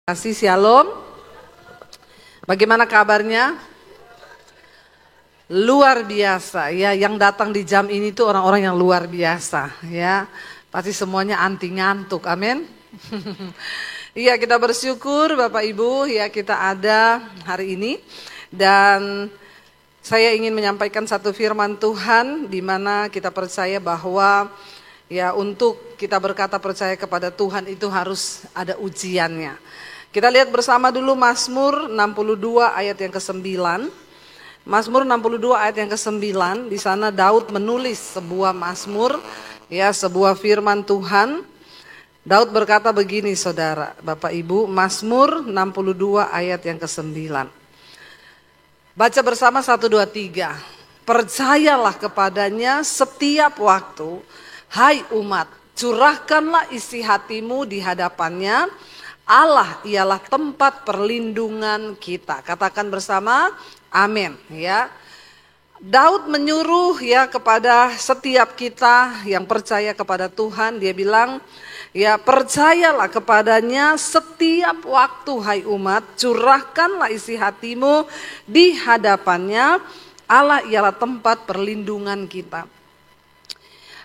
Kasih shalom. Bagaimana kabarnya? Luar biasa ya, yang datang di jam ini tuh orang-orang yang luar biasa ya. Pasti semuanya anti ngantuk, amin. Iya, kita bersyukur Bapak Ibu ya, kita ada hari ini. Dan saya ingin menyampaikan satu firman Tuhan di mana kita percaya bahwa ya, untuk kita berkata percaya kepada Tuhan itu harus ada ujiannya. Kita lihat bersama dulu Mazmur 62 ayat yang ke-9. Mazmur 62 ayat yang ke-9, di sana Daud menulis sebuah mazmur, ya, sebuah firman Tuhan. Daud berkata begini, Saudara, Bapak Ibu, Mazmur 62 ayat yang ke-9. Baca bersama 1 2 3. Percayalah kepadanya setiap waktu, hai umat, curahkanlah isi hatimu di hadapannya. Allah ialah tempat perlindungan kita. Katakan bersama, amin ya. Daud menyuruh ya kepada setiap kita yang percaya kepada Tuhan, dia bilang, ya, percayalah kepadanya setiap waktu hai umat, curahkanlah isi hatimu di hadapannya. Allah ialah tempat perlindungan kita.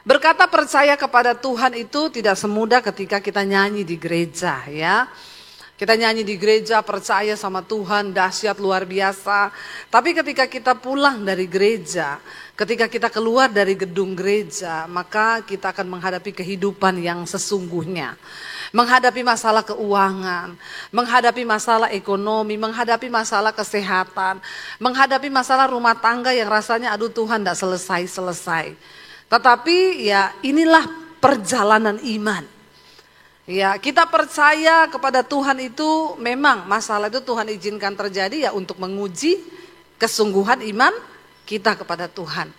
Berkata percaya kepada Tuhan itu tidak semudah ketika kita nyanyi di gereja ya. Kita nyanyi di gereja percaya sama Tuhan, dahsyat luar biasa. Tapi ketika kita pulang dari gereja, ketika kita keluar dari gedung gereja, maka kita akan menghadapi kehidupan yang sesungguhnya. Menghadapi masalah keuangan, menghadapi masalah ekonomi, menghadapi masalah kesehatan, menghadapi masalah rumah tangga yang rasanya aduh Tuhan tidak selesai-selesai. Tetapi ya inilah perjalanan iman. Ya, kita percaya kepada Tuhan itu memang masalah itu Tuhan izinkan terjadi ya untuk menguji kesungguhan iman kita kepada Tuhan.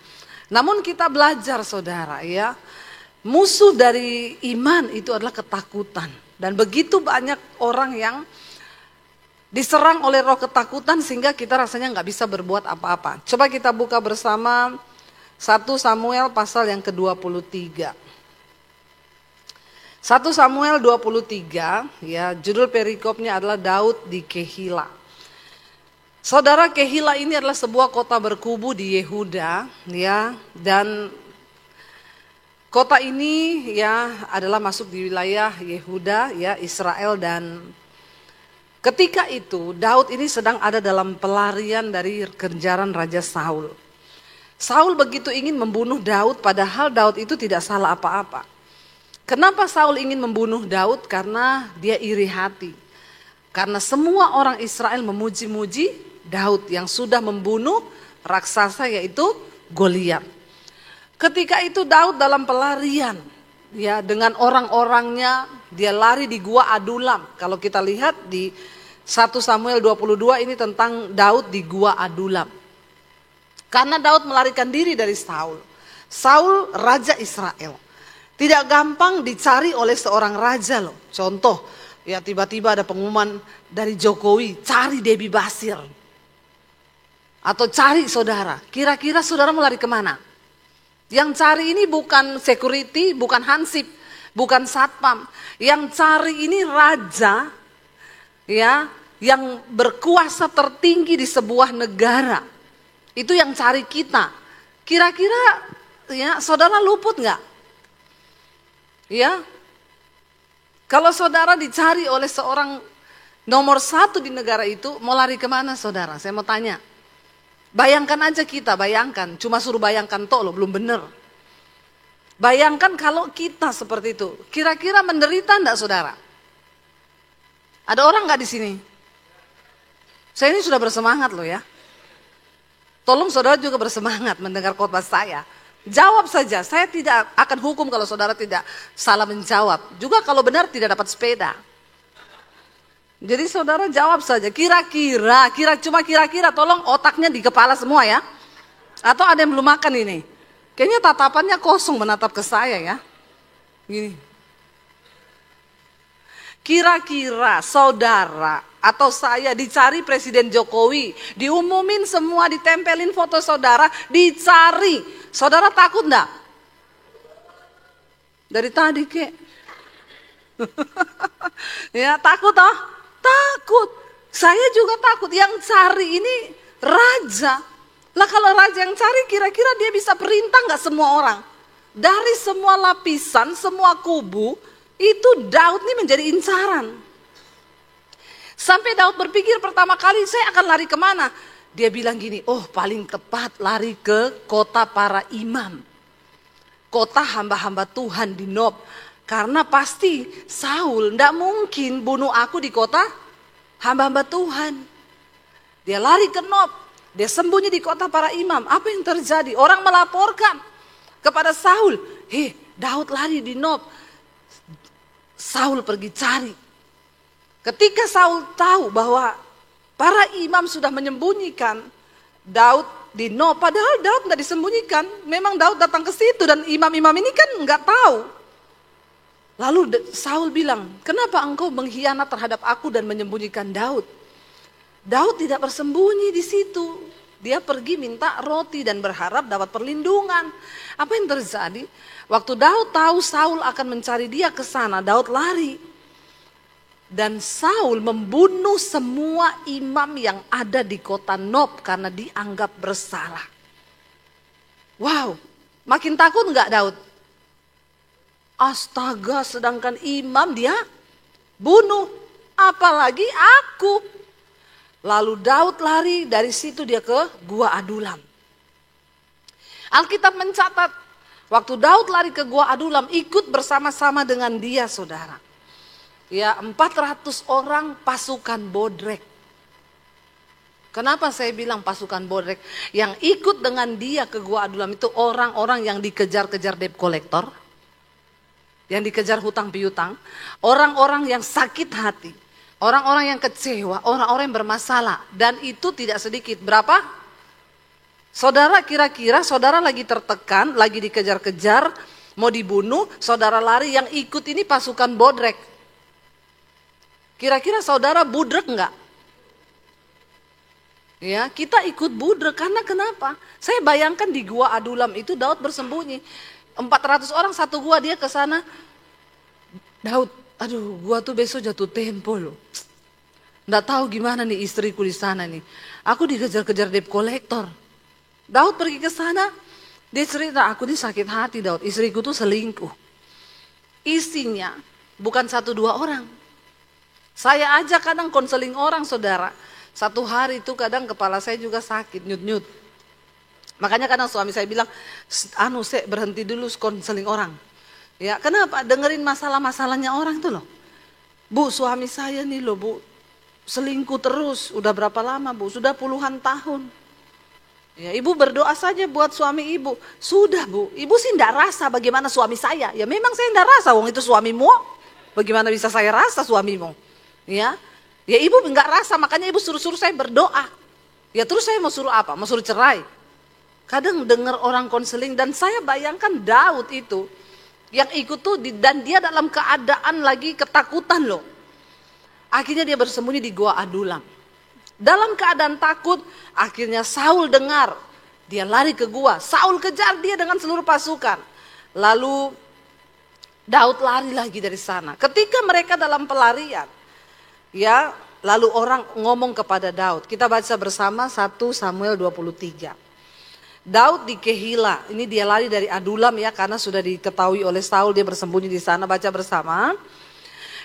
Namun kita belajar Saudara ya, musuh dari iman itu adalah ketakutan. Dan begitu banyak orang yang diserang oleh roh ketakutan sehingga kita rasanya nggak bisa berbuat apa-apa. Coba kita buka bersama 1 Samuel pasal yang ke-23. 1 Samuel 23 ya, judul perikopnya adalah Daud di Kehila. Saudara, Kehila ini adalah sebuah kota berkubu di Yehuda ya, dan kota ini ya adalah masuk di wilayah Yehuda ya, Israel, dan ketika itu Daud ini sedang ada dalam pelarian dari kejaran Raja Saul. Saul begitu ingin membunuh Daud, padahal Daud itu tidak salah apa-apa. Kenapa Saul ingin membunuh Daud? Karena dia iri hati. Karena semua orang Israel memuji-muji Daud yang sudah membunuh raksasa yaitu Goliat. Ketika itu Daud dalam pelarian ya, dengan orang-orangnya, dia lari di gua Adulam. Kalau kita lihat di 1 Samuel 22 ini tentang Daud di gua Adulam. Karena Daud melarikan diri dari Saul. Saul raja Israel. Tidak gampang dicari oleh seorang raja loh. Contoh, ya tiba-tiba ada pengumuman dari Jokowi, cari Debbie Basir. Atau cari saudara. Kira-kira saudara mau lari kemana? Yang cari ini bukan security, bukan hansip, bukan satpam. Yang cari ini raja ya, yang berkuasa tertinggi di sebuah negara. Itu yang cari kita. Kira-kira ya saudara luput nggak? Ya, kalau saudara dicari oleh seorang nomor 1 di negara itu, mau lari kemana saudara? Saya mau tanya. Bayangkan aja kita, bayangkan. Cuma suruh bayangkan toh loh, belum bener. Bayangkan kalau kita seperti itu. Kira-kira menderita enggak saudara? Ada orang nggak di sini? Saya ini sudah bersemangat loh ya. Tolong saudara juga bersemangat mendengar khotbah saya. Jawab saja, saya tidak akan hukum kalau saudara tidak salah menjawab. Juga kalau benar tidak dapat sepeda. Jadi saudara jawab saja, kira-kira, cuma kira-kira, tolong otaknya di kepala semua ya. Atau ada yang belum makan ini. Kayaknya tatapannya kosong menatap ke saya ya. Gini. Kira-kira saudara atau saya dicari Presiden Jokowi, diumumin semua, ditempelin foto saudara, dicari. Saudara takut enggak? Dari tadi kek. Ya takut toh? takut. Saya juga takut. Yang cari ini raja. Lah kalau raja yang cari, kira-kira dia bisa perintah nggak semua orang? Dari semua lapisan, semua kubu, itu Daud ini menjadi incaran. Sampai Daud berpikir pertama kali, saya akan lari kemana? Dia bilang gini, oh paling tepat lari ke kota para imam. Kota hamba-hamba Tuhan di Nob. Karena pasti Saul tidak mungkin bunuh aku di kota hamba-hamba Tuhan. Dia lari ke Nob. Dia sembunyi di kota para imam. Apa yang terjadi? Orang melaporkan kepada Saul. Daud lari di Nob. Saul pergi cari. Ketika Saul tahu bahwa para imam sudah menyembunyikan Daud di Nob, padahal Daud tidak disembunyikan. Memang Daud datang ke situ dan imam-imam ini kan nggak tahu. Lalu Saul bilang, kenapa engkau mengkhianat terhadap aku dan menyembunyikan Daud? Daud tidak bersembunyi di situ. Dia pergi minta roti dan berharap dapat perlindungan. Apa yang terjadi? Waktu Daud tahu Saul akan mencari dia ke sana, Daud lari. Dan Saul membunuh semua imam yang ada di kota Nob karena dianggap bersalah. Wow, makin takut enggak Daud? Astaga, sedangkan imam dia bunuh, apalagi aku. Lalu Daud lari, dari situ dia ke Gua Adulam. Alkitab mencatat, waktu Daud lari ke Gua Adulam, ikut bersama-sama dengan dia saudara. Ya 400 orang pasukan bodrek. Kenapa saya bilang pasukan bodrek? Yang ikut dengan dia ke Gua Adulam itu orang-orang yang dikejar-kejar debt collector. Yang dikejar hutang piutang. Orang-orang yang sakit hati. Orang-orang yang kecewa. Orang-orang yang bermasalah. Dan itu tidak sedikit. Berapa? Saudara kira-kira saudara lagi tertekan. Lagi dikejar-kejar. Mau dibunuh. Saudara lari, yang ikut ini pasukan bodrek. Kira-kira saudara budrek enggak? Ya, kita ikut budrek karena kenapa? Saya bayangkan di Gua Adulam itu Daud bersembunyi. 400 orang satu gua, dia ke sana. Daud, aduh, gua tuh besok jatuh tempo loh. Nggak tahu gimana nih istriku di sana nih. Aku dikejar-kejar debt collector. Daud pergi ke sana, dia cerita, aku nih sakit hati Daud, istriku tuh selingkuh. Isinya bukan 1-2 orang. Saya aja kadang konseling orang saudara. Satu hari itu kadang kepala saya juga sakit, nyut-nyut. Makanya kadang suami saya bilang, saya berhenti dulu konseling orang. Ya, kenapa? Dengerin masalah-masalahnya orang itu loh. Bu, suami saya nih loh bu, selingkuh terus. Udah berapa lama bu? Sudah puluhan tahun. Ya, ibu berdoa saja buat suami ibu. Sudah bu, ibu sih enggak rasa bagaimana suami saya. Ya memang saya enggak rasa, wong itu suamimu. Bagaimana bisa saya rasa suamimu? Ya ibu enggak rasa, makanya ibu suruh-suruh saya berdoa. Ya terus saya mau suruh apa? Mau suruh cerai? Kadang dengar orang konseling dan saya bayangkan Daud itu yang ikut tuh dan dia dalam keadaan lagi ketakutan loh. Akhirnya dia bersembunyi di Gua Adulam. Dalam keadaan takut, akhirnya Saul dengar. Dia lari ke gua. Saul kejar dia dengan seluruh pasukan. Lalu Daud lari lagi dari sana. Ketika mereka dalam pelarian, ya, lalu orang ngomong kepada Daud. Kita baca bersama 1 Samuel 23. Daud di Kehila, ini dia lari dari Adulam ya, karena sudah diketahui oleh Saul, dia bersembunyi di sana. Baca bersama.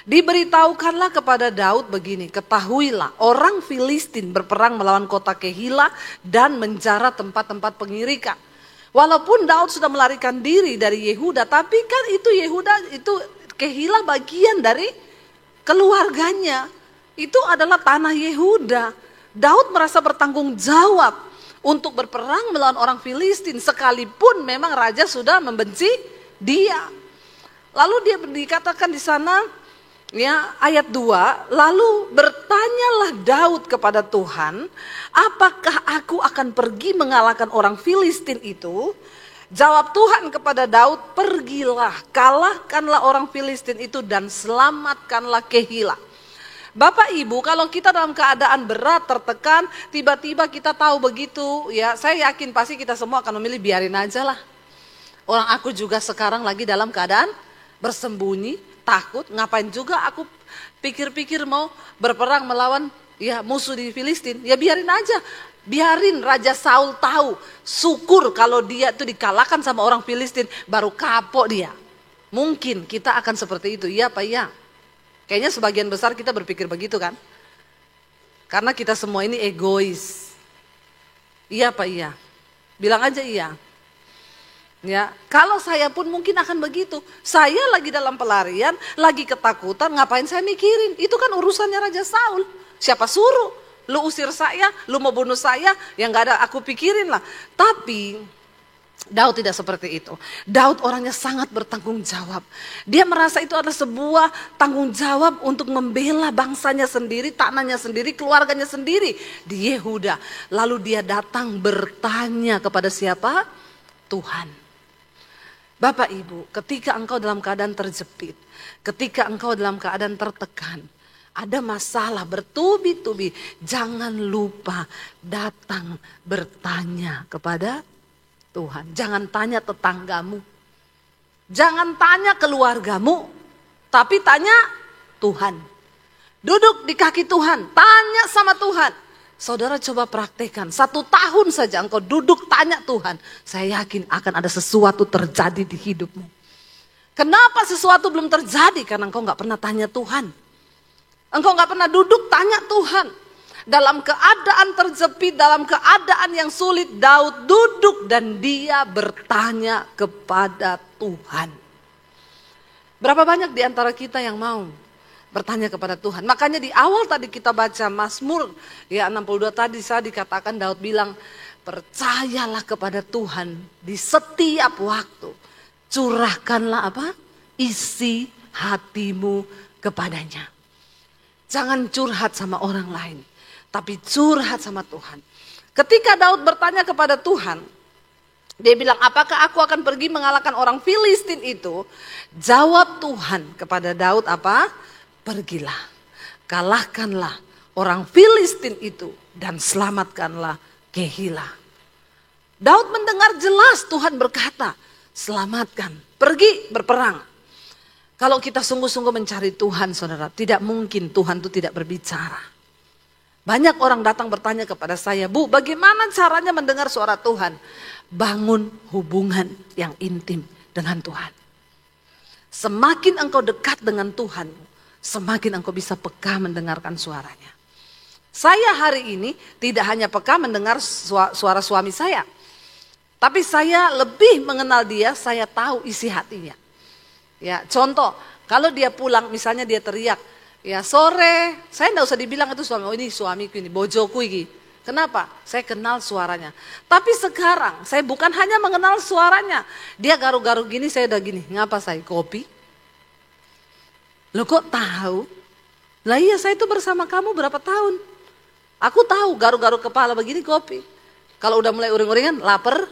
Diberitahukanlah kepada Daud begini, ketahuilah orang Filistin berperang melawan kota Kehila dan menjara tempat-tempat pengirikan. Walaupun Daud sudah melarikan diri dari Yehuda, tapi kan itu Yehuda, itu Kehila bagian dari keluarganya. Itu adalah tanah Yehuda. Daud merasa bertanggung jawab untuk berperang melawan orang Filistin, sekalipun memang raja sudah membenci dia. Lalu dia dikatakan di sana, ya, ayat 2, lalu bertanyalah Daud kepada Tuhan, apakah aku akan pergi mengalahkan orang Filistin itu? Jawab Tuhan kepada Daud, pergilah, kalahkanlah orang Filistin itu dan selamatkanlah Kehila. Bapak Ibu, kalau kita dalam keadaan berat, tertekan, tiba-tiba kita tahu begitu, ya saya yakin pasti kita semua akan memilih biarin aja lah. Orang aku juga sekarang lagi dalam keadaan bersembunyi, takut, ngapain juga aku Pikir-pikir mau berperang melawan ya musuh di Filistin, ya biarin aja. Biarin Raja Saul tahu, syukur kalau dia tuh dikalahkan sama orang Filistin, baru kapok dia. Mungkin kita akan seperti itu, iya apa iya? Kayaknya sebagian besar kita berpikir begitu kan? Karena kita semua ini egois. Iya apa iya? Bilang aja iya. Ya, kalau saya pun mungkin akan begitu. Saya lagi dalam pelarian, lagi ketakutan, ngapain saya mikirin? Itu kan urusannya Raja Saul. Siapa suruh? Lu usir saya, lu mau bunuh saya, yang gak ada aku pikirin lah. Tapi Daud tidak seperti itu. Daud orangnya sangat bertanggung jawab. Dia merasa itu adalah sebuah tanggung jawab untuk membela bangsanya sendiri, tanahnya sendiri, keluarganya sendiri di Yehuda. Lalu dia datang bertanya kepada siapa? Tuhan. Bapak Ibu, ketika engkau dalam keadaan terjepit, ketika engkau dalam keadaan tertekan, ada masalah bertubi-tubi, jangan lupa datang bertanya kepada Tuhan. Jangan tanya tetanggamu, jangan tanya keluargamu, tapi tanya Tuhan. Duduk di kaki Tuhan, tanya sama Tuhan. Saudara coba praktekkan, 1 tahun saja engkau duduk tanya Tuhan. Saya yakin akan ada sesuatu terjadi di hidupmu. Kenapa sesuatu belum terjadi? Karena engkau gak pernah tanya Tuhan. Engkau gak pernah duduk tanya Tuhan. Dalam keadaan terjepit, dalam keadaan yang sulit, Daud duduk dan dia bertanya kepada Tuhan. Berapa banyak di antara kita yang mau bertanya kepada Tuhan? Makanya di awal tadi kita baca Mazmur ya 62 tadi saya dikatakan Daud bilang, percayalah kepada Tuhan di setiap waktu. Curahkanlah apa? Isi hatimu kepadanya. Jangan curhat sama orang lain, tapi curhat sama Tuhan. Ketika Daud bertanya kepada Tuhan, dia bilang, apakah aku akan pergi mengalahkan orang Filistin itu? Jawab Tuhan kepada Daud apa? Pergilah, kalahkanlah orang Filistin itu dan selamatkanlah Kehila. Daud mendengar jelas Tuhan berkata, selamatkan, pergi berperang. Kalau kita sungguh-sungguh mencari Tuhan, saudara, tidak mungkin Tuhan itu tidak berbicara. Banyak orang datang bertanya kepada saya, Bu, bagaimana caranya mendengar suara Tuhan? Bangun hubungan yang intim dengan Tuhan. Semakin engkau dekat dengan Tuhan, semakin engkau bisa peka mendengarkan suaranya. Saya hari ini tidak hanya peka mendengar suara suami saya, tapi saya lebih mengenal dia, saya tahu isi hatinya. Ya, contoh, kalau dia pulang, misalnya dia teriak, ya sore, saya enggak usah dibilang itu suami, oh ini suamiku ini, bojoku ini. Kenapa? Saya kenal suaranya. Tapi sekarang saya bukan hanya mengenal suaranya, dia garuk-garuk gini, saya udah gini, ngapa saya? Kopi? Loh kok tahu? Lah iya, saya itu bersama kamu berapa tahun? Aku tahu garuk-garuk kepala begini kopi. Kalau udah mulai uring-uringan, lapar.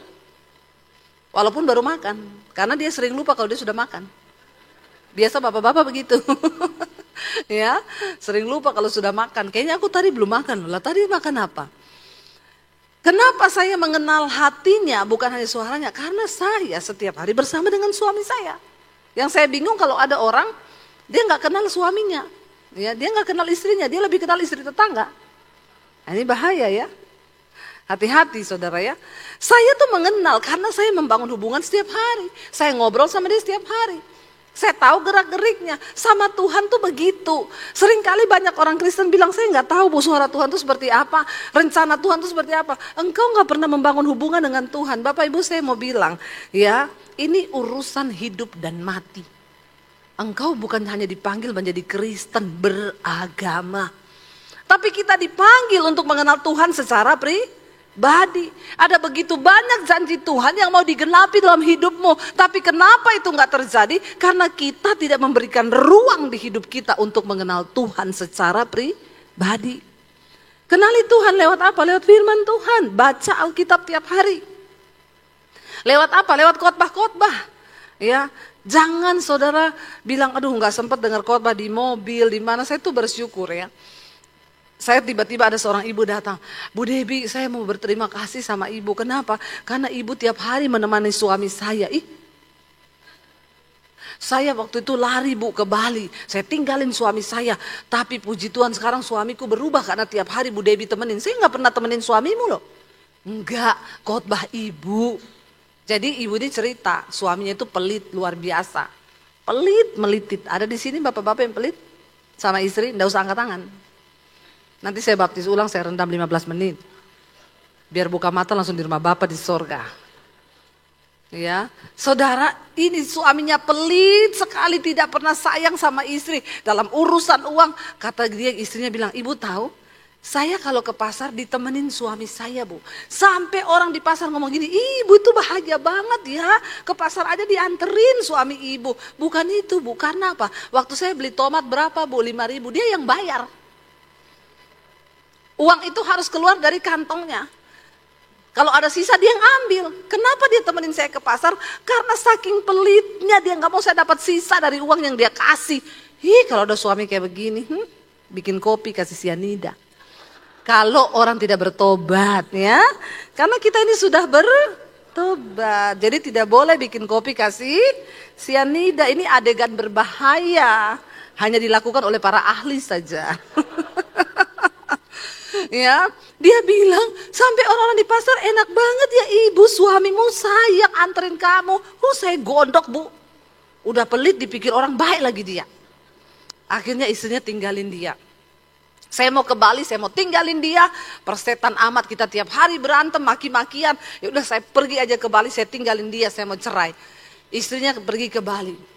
Walaupun baru makan, karena dia sering lupa kalau dia sudah makan. Biasa bapak-bapak begitu. Ya, sering lupa kalau sudah makan. Kayaknya aku tadi belum makan. Lah tadi makan apa? Kenapa saya mengenal hatinya bukan hanya suaranya? Karena saya setiap hari bersama dengan suami saya. Yang saya bingung kalau ada orang dia nggak kenal suaminya, ya dia nggak kenal istrinya, dia lebih kenal istri tetangga. Nah, ini bahaya ya. Hati-hati saudara ya. Saya tuh mengenal karena saya membangun hubungan setiap hari. Saya ngobrol sama dia setiap hari. Saya tahu gerak-geriknya. Sama Tuhan tuh begitu. Seringkali banyak orang Kristen bilang, saya nggak tahu Bu suara Tuhan tuh seperti apa, rencana Tuhan tuh seperti apa. Engkau nggak pernah membangun hubungan dengan Tuhan. Bapak Ibu saya mau bilang, ya ini urusan hidup dan mati. Engkau bukan hanya dipanggil menjadi Kristen beragama, tapi kita dipanggil untuk mengenal Tuhan secara pribadi. Ada begitu banyak janji Tuhan yang mau digenapi dalam hidupmu, tapi kenapa itu nggak terjadi? Karena kita tidak memberikan ruang di hidup kita untuk mengenal Tuhan secara pribadi. Kenali Tuhan lewat apa? Lewat firman Tuhan, baca Alkitab tiap hari. Lewat apa? Lewat khotbah-khotbah. Ya, jangan saudara bilang, aduh nggak sempat dengar khotbah di mobil, di mana. Saya tuh bersyukur ya. Saya tiba-tiba ada seorang ibu datang, Bu Debbie, saya mau berterima kasih sama ibu. Kenapa? Karena ibu tiap hari menemani suami saya. Saya waktu itu lari Bu ke Bali, saya tinggalin suami saya. Tapi puji Tuhan sekarang suamiku berubah karena tiap hari Bu Debbie temenin. Saya nggak pernah temenin suamimu loh. Enggak, khotbah ibu. Jadi ibu ini cerita suaminya itu pelit luar biasa. Pelit melitit. Ada di sini bapak-bapak yang pelit sama istri, enggak usah angkat tangan. Nanti saya baptis ulang, saya rendam 15 menit. Biar buka mata langsung di rumah Bapak di sorga. Ya, saudara, ini suaminya pelit sekali, tidak pernah sayang sama istri. Dalam urusan uang, kata dia, istrinya bilang, ibu tahu, saya kalau ke pasar ditemenin suami saya Bu. Sampai orang di pasar ngomong gini, ibu itu bahagia banget ya, ke pasar aja dianterin suami ibu. Bukan itu Bu, karena apa? Waktu saya beli tomat berapa Bu? 5.000, dia yang bayar. Uang itu harus keluar dari kantongnya. Kalau ada sisa dia yang ambil. Kenapa dia temenin saya ke pasar? Karena saking pelitnya dia nggak mau saya dapat sisa dari uang yang dia kasih. Kalau ada suami kayak begini, bikin kopi kasih sianida. Kalau orang tidak bertobat ya, karena kita ini sudah bertobat, jadi tidak boleh bikin kopi kasih sianida. Ini adegan berbahaya, hanya dilakukan oleh para ahli saja. Ya, dia bilang sampai orang-orang di pasar enak banget ya ibu, suamimu sayang anterin kamu. Saya gondok Bu, udah pelit dipikir orang baik lagi dia. Akhirnya istrinya tinggalin dia. Saya mau ke Bali, saya mau tinggalin dia. Persetan amat kita tiap hari berantem, maki-makian. Ya udah saya pergi aja ke Bali, saya tinggalin dia, saya mau cerai. Istrinya pergi ke Bali.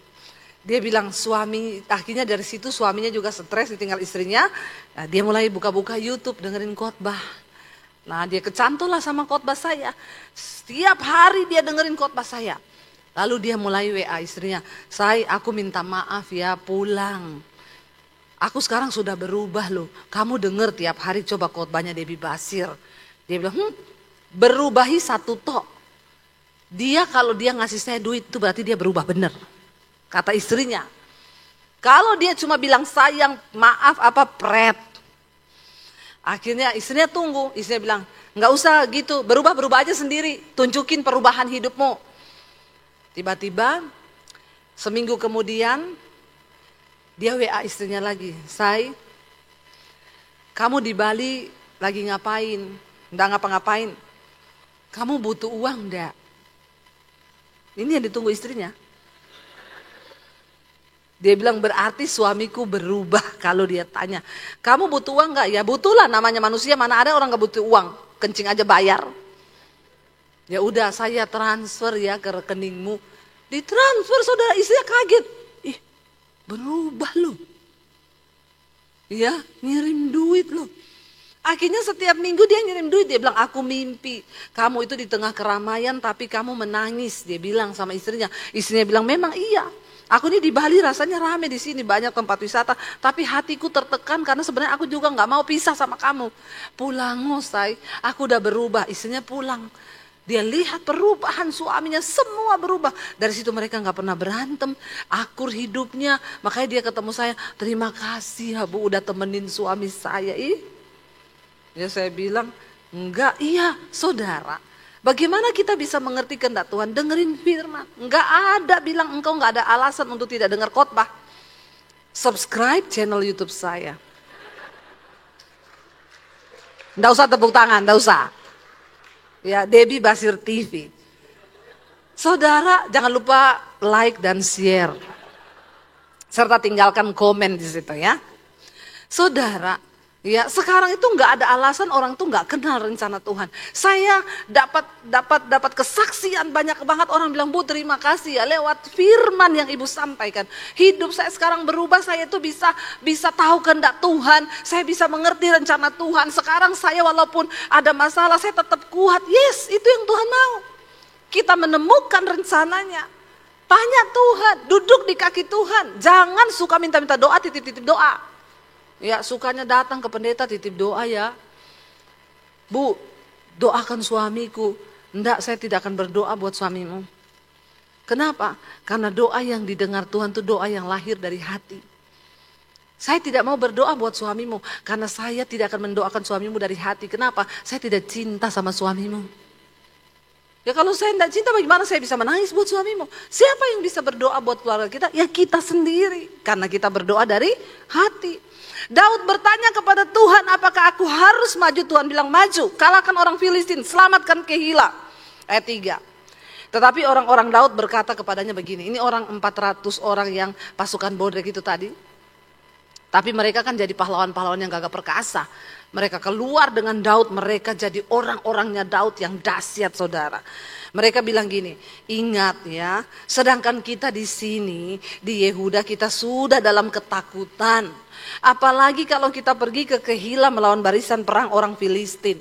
Dia bilang suami, akhirnya dari situ suaminya juga stres ditinggal istrinya. Nah, dia mulai buka-buka YouTube dengerin khotbah. Nah dia kecantol lah sama khotbah saya. Setiap hari dia dengerin khotbah saya. Lalu dia mulai WA istrinya, aku minta maaf ya pulang. Aku sekarang sudah berubah loh. Kamu denger tiap hari coba khotbahnya Debbie Basir. Dia bilang, berubahi satu tok. Dia kalau dia ngasih saya duit itu berarti dia berubah bener. Kata istrinya, kalau dia cuma bilang sayang, maaf apa pret. Akhirnya istrinya tunggu, istrinya bilang, nggak usah gitu, berubah aja sendiri, tunjukin perubahan hidupmu. Tiba-tiba, seminggu kemudian, dia WA istrinya lagi, kamu di Bali lagi ngapain? Nggak ngapa-ngapain, kamu butuh uang nggak? Ini yang ditunggu istrinya. Dia bilang berarti suamiku berubah kalau dia tanya. Kamu butuh uang gak? Ya butuh lah, namanya manusia, mana ada orang gak butuh uang. Kencing aja bayar. Ya udah saya transfer ya ke rekeningmu. Ditransfer saudara, istrinya kaget. Berubah loh. Ya ngirim duit loh. Akhirnya setiap minggu dia ngirim duit. Dia bilang aku mimpi. Kamu itu di tengah keramaian tapi kamu menangis. Dia bilang sama istrinya. Istrinya bilang memang iya. Aku ini di Bali rasanya rame di sini banyak tempat wisata, tapi hatiku tertekan karena sebenarnya aku juga nggak mau pisah sama kamu. Pulang aku udah berubah. Istrinya pulang, dia lihat perubahan suaminya semua berubah. Dari situ mereka nggak pernah berantem, akur hidupnya. Makanya dia ketemu saya, terima kasih ya Bu udah temenin suami saya. Ya saya bilang enggak, iya saudara. Bagaimana kita bisa mengerti kehendak Tuhan? Dengerin firman. Enggak ada bilang engkau enggak ada alasan untuk tidak dengar khotbah. Subscribe channel YouTube saya. Enggak usah tepuk tangan, enggak usah. Ya, Debbie Basir TV. Saudara, jangan lupa like dan share. Serta tinggalkan komen di situ ya. Saudara, ya, sekarang itu nggak ada alasan orang tuh nggak kenal rencana Tuhan. Saya dapat kesaksian banyak banget orang bilang, Bu terima kasih ya lewat firman yang Ibu sampaikan. Hidup saya sekarang berubah, saya tuh bisa tahu kehendak Tuhan, saya bisa mengerti rencana Tuhan. Sekarang saya walaupun ada masalah saya tetap kuat. Yes, itu yang Tuhan mau. Kita menemukan rencananya. Tanya Tuhan, duduk di kaki Tuhan. Jangan suka minta-minta doa, titip-titip doa. Ya sukanya datang ke pendeta titip doa ya. Bu, doakan suamiku. Enggak, saya tidak akan berdoa buat suamimu. Kenapa? Karena doa yang didengar Tuhan itu doa yang lahir dari hati. Saya tidak mau berdoa buat suamimu. Karena saya tidak akan mendoakan suamimu dari hati. Kenapa? Saya tidak cinta sama suamimu. Ya kalau saya tidak cinta bagaimana saya bisa menangis buat suamimu? Siapa yang bisa berdoa buat keluarga kita? Ya kita sendiri. Karena kita berdoa dari hati. Daud bertanya kepada Tuhan, apakah aku harus maju? Tuhan bilang maju, kalahkan orang Filistin, selamatkan Kehila. Ayat 3. Tetapi orang-orang Daud berkata kepadanya begini, ini orang 400 orang yang pasukan bodrek itu tadi. Tapi mereka kan jadi pahlawan-pahlawan yang gagah perkasa. Mereka keluar dengan Daud, mereka jadi orang-orangnya Daud yang dahsyat saudara. Mereka bilang gini, ingat ya, sedangkan kita di sini, di Yehuda kita sudah dalam ketakutan. Apalagi kalau kita pergi ke Kehila melawan barisan perang orang Filistin.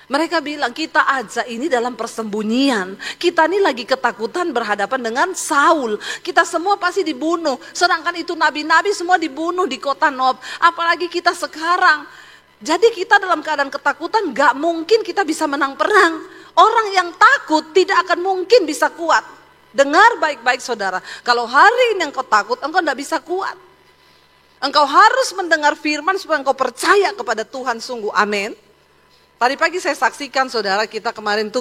Mereka bilang kita aja ini dalam persembunyian. Kita ini lagi ketakutan berhadapan dengan Saul. Kita semua pasti dibunuh. Sedangkan itu nabi-nabi semua dibunuh di kota Nob. Apalagi kita sekarang. Jadi kita dalam keadaan ketakutan gak mungkin kita bisa menang perang. Orang yang takut tidak akan mungkin bisa kuat. Dengar baik-baik saudara. Kalau hari ini engkau takut engkau gak bisa kuat. Engkau harus mendengar firman supaya engkau percaya kepada Tuhan sungguh. Amin. Tadi pagi saya saksikan saudara kita kemarin tuh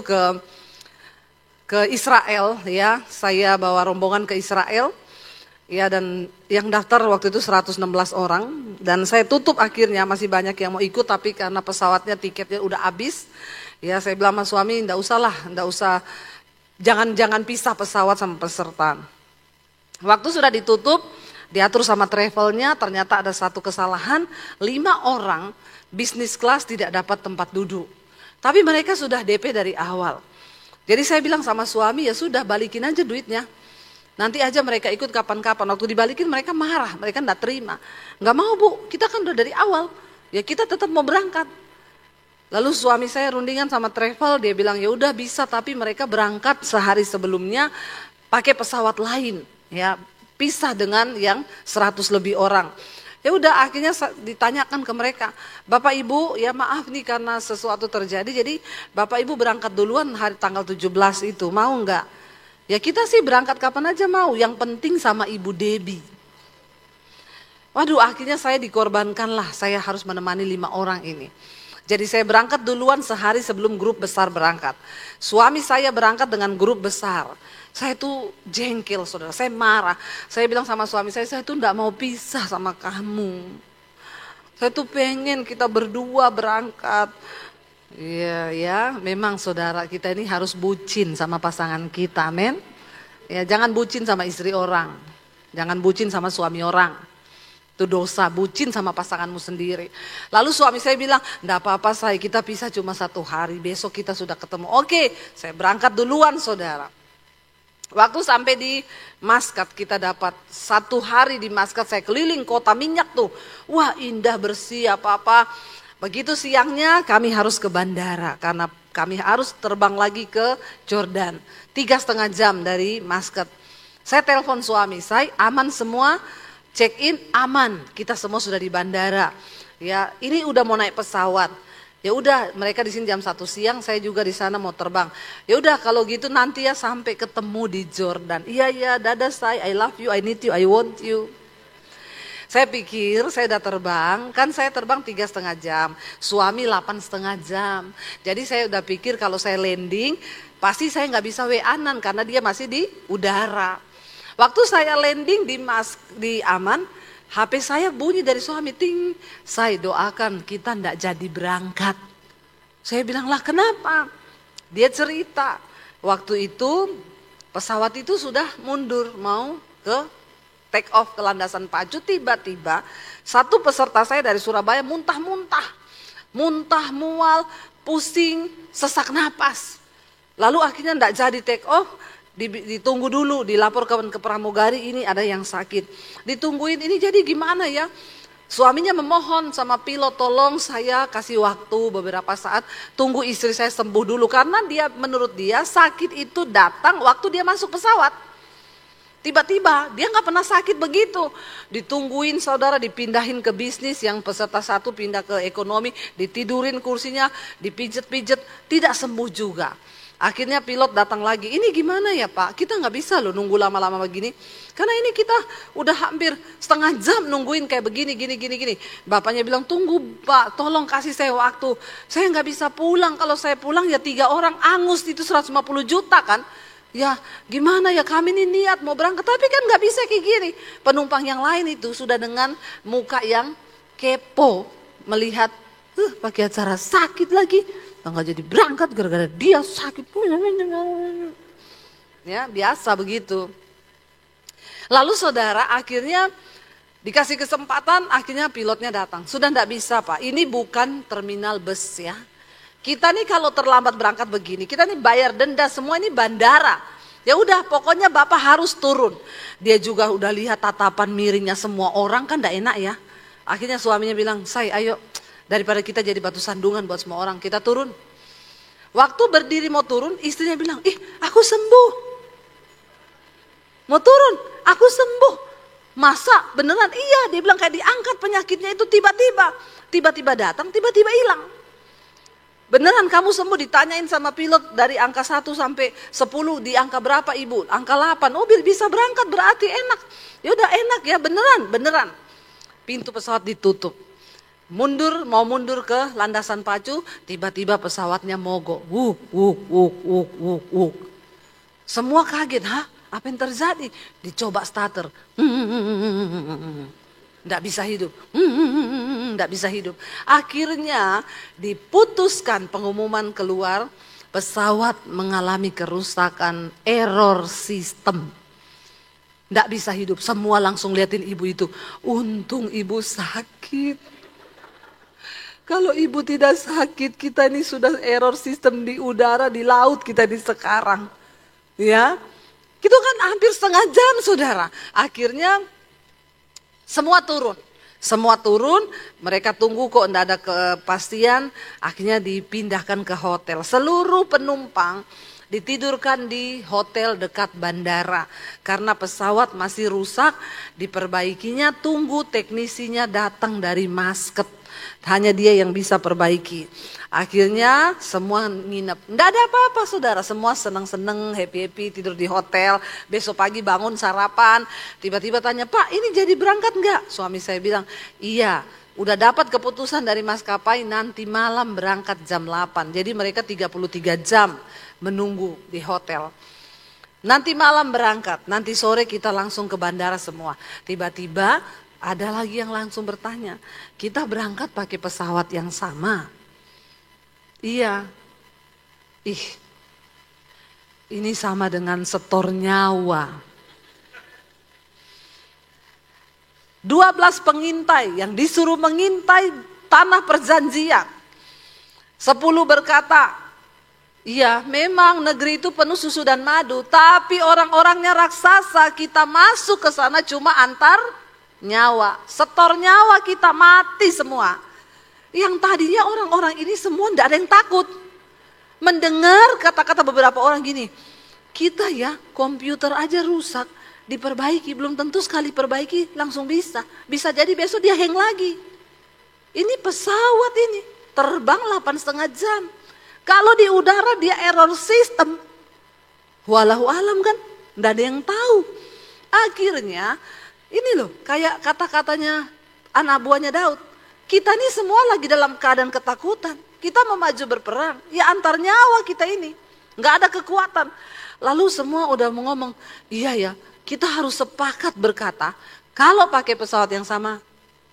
ke Israel ya. Saya bawa rombongan ke Israel. Ya dan yang daftar waktu itu 116 orang. Dan saya tutup akhirnya masih banyak yang mau ikut. Tapi karena pesawatnya tiketnya udah habis. Ya saya bilang sama suami enggak usah. Jangan pisah pesawat sama peserta. Waktu sudah ditutup. Diatur sama travelnya ternyata ada satu kesalahan. 5 orang bisnis kelas tidak dapat tempat duduk. Tapi mereka sudah DP dari awal. Jadi saya bilang sama suami ya sudah balikin aja duitnya. Nanti aja mereka ikut kapan-kapan. Waktu dibalikin mereka marah, mereka enggak terima. Enggak mau bu, kita kan udah dari awal. Ya kita tetap mau berangkat. Lalu suami saya rundingan sama travel, dia bilang ya udah bisa tapi mereka berangkat sehari sebelumnya pakai pesawat lain. Ya pisah dengan yang 100 lebih orang. Ya udah akhirnya ditanyakan ke mereka, Bapak Ibu ya maaf nih karena sesuatu terjadi jadi Bapak Ibu berangkat duluan hari tanggal 17 itu mau enggak? Ya kita sih berangkat kapan aja mau, yang penting sama Ibu Debbie. Waduh akhirnya saya dikorbankan lah, saya harus menemani 5 orang ini. Jadi saya berangkat duluan sehari sebelum grup besar berangkat. Suami saya berangkat dengan grup besar. Saya tuh jengkel saudara, saya marah. Saya bilang sama suami saya tuh enggak mau pisah sama kamu. Saya tuh pengen kita berdua berangkat. Ya, memang saudara kita ini harus bucin sama pasangan kita, amin. Ya, jangan bucin sama istri orang. Jangan bucin sama suami orang. Itu dosa, bucin sama pasanganmu sendiri. Lalu suami saya bilang, enggak apa-apa saya, kita pisah cuma 1 hari, besok kita sudah ketemu. Oke, saya berangkat duluan saudara. Waktu sampai di Maskat kita dapat 1 hari di Maskat, saya keliling kota minyak tuh. Wah indah bersih apa-apa. Begitu siangnya kami harus ke bandara karena kami harus terbang lagi ke Jordan. 3,5 jam dari Maskat. Saya telepon suami, saya aman semua, check in aman. Kita semua sudah di bandara. Ya ini udah mau naik pesawat. Ya udah mereka di sini jam 1 siang, saya juga di sana mau terbang. Ya udah kalau gitu nanti ya sampai ketemu di Jordan. Iya dadah saya, I love you, I need you, I want you. Saya pikir saya udah terbang, kan saya terbang 3,5 jam, suami 8,5 jam. Jadi saya udah pikir kalau saya landing pasti saya nggak bisa WA-an karena dia masih di udara. Waktu saya landing di Aman, HP saya bunyi dari suami, ting, saya doakan kita ndak jadi berangkat. Saya bilang lah kenapa? Dia cerita, waktu itu pesawat itu sudah mundur mau ke take off ke landasan pacu, tiba-tiba satu peserta saya dari Surabaya muntah-muntah, mual, pusing, sesak napas. Lalu akhirnya ndak jadi take off. Ditunggu dulu, dilaporkan ke pramugari ini ada yang sakit. Ditungguin ini jadi gimana ya? Suaminya memohon sama pilot tolong saya kasih waktu beberapa saat tunggu istri saya sembuh dulu karena menurut dia sakit itu datang waktu dia masuk pesawat. Tiba-tiba dia nggak pernah sakit begitu. Ditungguin saudara, dipindahin ke bisnis, yang peserta 1 pindah ke ekonomi, ditidurin kursinya, dipijet-pijet, tidak sembuh juga. Akhirnya pilot datang lagi, ini gimana ya Pak, kita nggak bisa loh nunggu lama-lama begini. Karena ini kita udah hampir setengah jam nungguin kayak begini, gini. Bapaknya bilang, tunggu Pak, tolong kasih saya waktu. Saya nggak bisa pulang, kalau saya pulang ya 3 orang angus itu 150 juta kan. Ya gimana ya, kami ini niat mau berangkat tapi kan nggak bisa kayak gini. Penumpang yang lain itu sudah dengan muka yang kepo melihat, pakai acara sakit lagi. Nggak jadi berangkat gara-gara dia sakit. Ya biasa begitu. Lalu saudara akhirnya dikasih kesempatan, akhirnya pilotnya datang. Sudah nggak bisa Pak, ini bukan terminal bus ya. Kita nih kalau terlambat berangkat begini, kita nih bayar denda semua, ini bandara. Ya udah pokoknya Bapak harus turun. Dia juga udah lihat tatapan miringnya semua orang, kan nggak enak ya. Akhirnya suaminya bilang, say ayo, daripada kita jadi batu sandungan buat semua orang, kita turun. Waktu berdiri mau turun, istrinya bilang, ih aku sembuh. Mau turun, aku sembuh. Masa beneran? Iya, dia bilang kayak diangkat penyakitnya itu tiba-tiba. Tiba-tiba datang, tiba-tiba hilang. Beneran kamu sembuh? Ditanyain sama pilot dari angka 1 sampai 10, di angka berapa ibu? Angka 8, oh bisa berangkat berarti enak. Ya udah enak ya, beneran. Pintu pesawat ditutup. Mau mundur ke landasan pacu, tiba-tiba pesawatnya mogok. Wuk. Semua kaget, apa yang terjadi? Dicoba starter. Nggak bisa hidup. Akhirnya diputuskan, pengumuman keluar, pesawat mengalami kerusakan, error sistem. Nggak bisa hidup, semua langsung liatin ibu itu. Untung ibu sakit. Kalau ibu tidak sakit, kita ini sudah error sistem di udara, di laut kita di sekarang. Ya, itu kan hampir setengah jam saudara. Akhirnya semua turun, mereka tunggu kok enggak ada kepastian, akhirnya dipindahkan ke hotel. Seluruh penumpang ditidurkan di hotel dekat bandara. Karena pesawat masih rusak, diperbaikinya, tunggu teknisinya datang dari Muscat. Hanya dia yang bisa perbaiki. Akhirnya semua nginep. Enggak ada apa-apa saudara, semua senang-senang, happy-happy, tidur di hotel. Besok pagi bangun sarapan, tiba-tiba tanya, Pak ini jadi berangkat enggak? Suami saya bilang, iya, udah dapat keputusan dari maskapai nanti malam berangkat jam 8. Jadi mereka 33 jam menunggu di hotel. Nanti malam berangkat, nanti sore kita langsung ke bandara semua. Tiba-tiba ada lagi yang langsung bertanya, kita berangkat pakai pesawat yang sama? Iya. Ini sama dengan setor nyawa. 12 pengintai yang disuruh mengintai tanah perjanjian. 10 berkata, iya memang negeri itu penuh susu dan madu, tapi orang-orangnya raksasa, kita masuk ke sana cuma antar nyawa. Setor nyawa kita mati semua. Yang tadinya orang-orang ini semua tidak ada yang takut. Mendengar kata-kata beberapa orang gini, kita ya komputer aja rusak, diperbaiki, belum tentu sekali perbaiki langsung bisa. Bisa jadi besok dia hang lagi. Ini pesawat ini, terbang 8,5 jam. Kalau di udara dia error sistem. Walau alam kan, tidak ada yang tahu. Akhirnya, ini loh kayak kata-katanya anak buahnya Daud. Kita ini semua lagi dalam keadaan ketakutan. Kita mau maju berperang, ya antar nyawa kita ini. Nggak ada kekuatan. Lalu semua udah mau ngomong, iya ya, kita harus sepakat berkata, kalau pakai pesawat yang sama,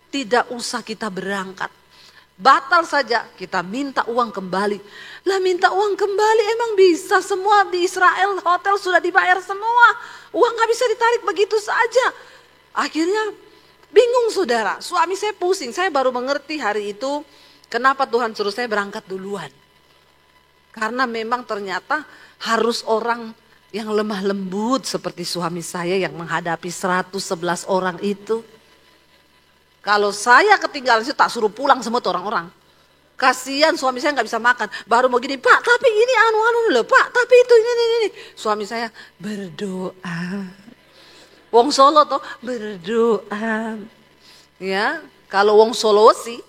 tidak usah kita berangkat. Batal saja, kita minta uang kembali. Lah minta uang kembali emang bisa? Semua di Israel hotel sudah dibayar semua. Uang nggak bisa ditarik begitu saja. Akhirnya bingung saudara, suami saya pusing. Saya baru mengerti hari itu kenapa Tuhan suruh saya berangkat duluan. Karena memang ternyata harus orang yang lemah lembut seperti suami saya yang menghadapi 111 orang itu. Kalau saya ketinggalan saya tak suruh pulang semua tuh orang-orang. Kasihan suami saya nggak bisa makan. Baru mau gini, Pak tapi ini anu loh Pak, tapi itu ini. Suami saya berdoa. Wong Solo tuh berdoa. Ya, kalau wong Solo sih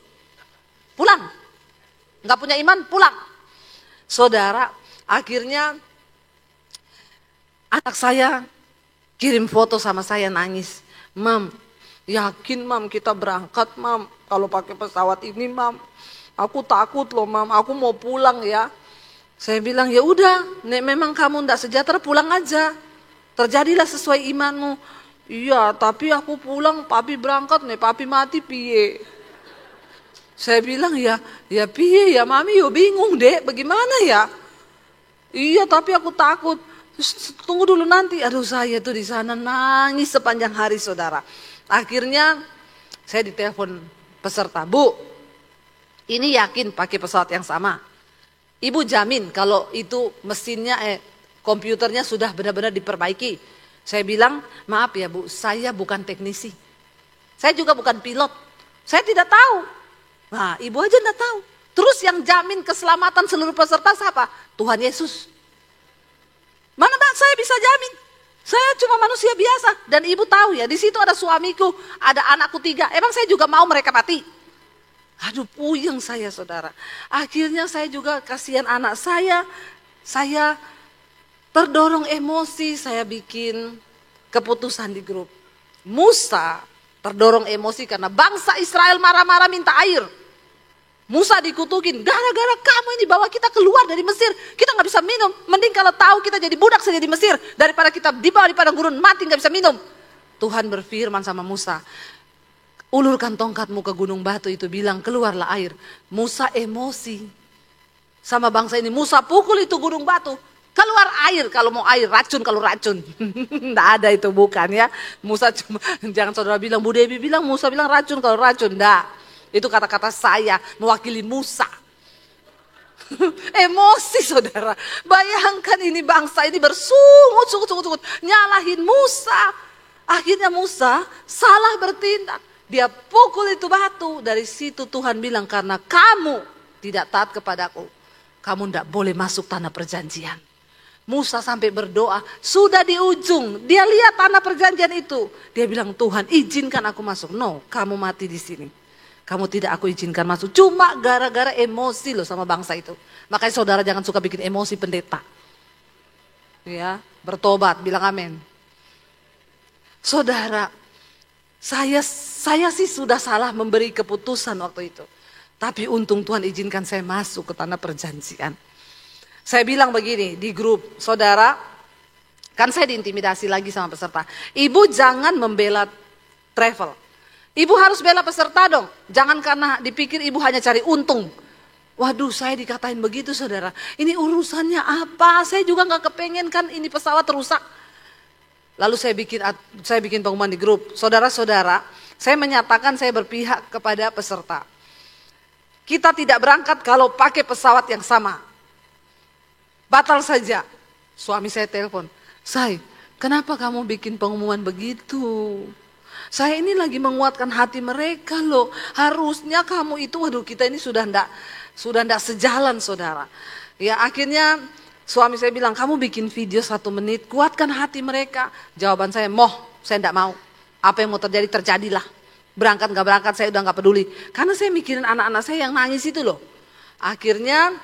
pulang. Nggak punya iman pulang. Saudara, Akhirnya anak saya kirim foto sama saya nangis. Mam, yakin mam kita berangkat mam, kalau pakai pesawat ini mam. Aku takut loh mam, aku mau pulang ya. Saya bilang ya udah, nek memang kamu ndak sejahtera pulang aja. Terjadilah sesuai imanmu. Iya, tapi aku pulang, papi berangkat nih, papi mati piye. Saya bilang ya piye ya mami, yo bingung dek, bagaimana ya? Iya, tapi aku takut. Tunggu dulu nanti. Aduh, saya tuh di sana nangis sepanjang hari, saudara. Akhirnya saya ditelepon peserta, Bu, ini yakin pakai pesawat yang sama? Ibu jamin kalau itu mesinnya, komputernya sudah benar-benar diperbaiki. Saya bilang, maaf ya Bu, saya bukan teknisi. Saya juga bukan pilot. Saya tidak tahu. Nah, ibu aja tidak tahu. Terus yang jamin keselamatan seluruh peserta siapa? Tuhan Yesus. Mana mbak saya bisa jamin? Saya cuma manusia biasa. Dan ibu tahu ya, di situ ada suamiku, ada anakku 3. Emang saya juga mau mereka mati? Aduh, puyeng saya, saudara. Akhirnya saya juga kasihan anak saya. Saya terdorong emosi, saya bikin keputusan di grup. Musa terdorong emosi karena bangsa Israel marah-marah minta air. Musa dikutukin, gara-gara kamu ini bawa kita keluar dari Mesir, kita gak bisa minum. Mending kalau tahu kita jadi budak saja di Mesir, daripada kita dibawa di padang gurun mati gak bisa minum. Tuhan berfirman sama Musa, ulurkan tongkatmu ke gunung batu itu, bilang keluarlah air. Musa emosi sama bangsa ini. Musa pukul itu gunung batu, keluar air. Kalau mau air, racun kalau racun. Nggak ada itu, bukan ya. Musa cuma, jangan saudara bilang, Bu Devi bilang Musa bilang racun kalau racun. Nggak. Itu kata-kata saya mewakili Musa. Emosi, saudara. Bayangkan ini bangsa ini bersungut-sungut nyalahin Musa. Akhirnya Musa salah bertindak. Dia pukul itu batu. Dari situ Tuhan bilang, karena kamu tidak taat kepadaku, kamu tidak boleh masuk tanah perjanjian. Musa sampai berdoa, sudah di ujung, dia lihat tanah perjanjian itu. Dia bilang, Tuhan izinkan aku masuk. No, kamu mati di sini. Kamu tidak aku izinkan masuk. Cuma gara-gara emosi loh sama bangsa itu. Makanya saudara jangan suka bikin emosi pendeta. Ya, bertobat, bilang amin. Saudara, saya sih sudah salah memberi keputusan waktu itu. Tapi untung Tuhan izinkan saya masuk ke tanah perjanjian. Saya bilang begini di grup, saudara, kan saya diintimidasi lagi sama peserta. Ibu jangan membela travel. Ibu harus bela peserta dong. Jangan karena dipikir ibu hanya cari untung. Waduh, saya dikatain begitu, saudara. Ini urusannya apa? Saya juga gak kepengen kan ini pesawat rusak. Lalu saya bikin pengumuman di grup. Saudara-saudara, saya menyatakan saya berpihak kepada peserta. Kita tidak berangkat kalau pakai pesawat yang sama. Batal saja. Suami saya telepon, Say, kenapa kamu bikin pengumuman begitu? Saya ini lagi menguatkan hati mereka loh. Harusnya kamu itu, waduh kita ini sudah ndak sejalan, saudara. Ya akhirnya suami saya bilang, kamu bikin video 1 menit, kuatkan hati mereka. Jawaban saya, saya ndak mau. Apa yang mau terjadi, terjadilah. Berangkat gak berangkat saya udah gak peduli. Karena saya mikirin anak-anak saya yang nangis itu loh. Akhirnya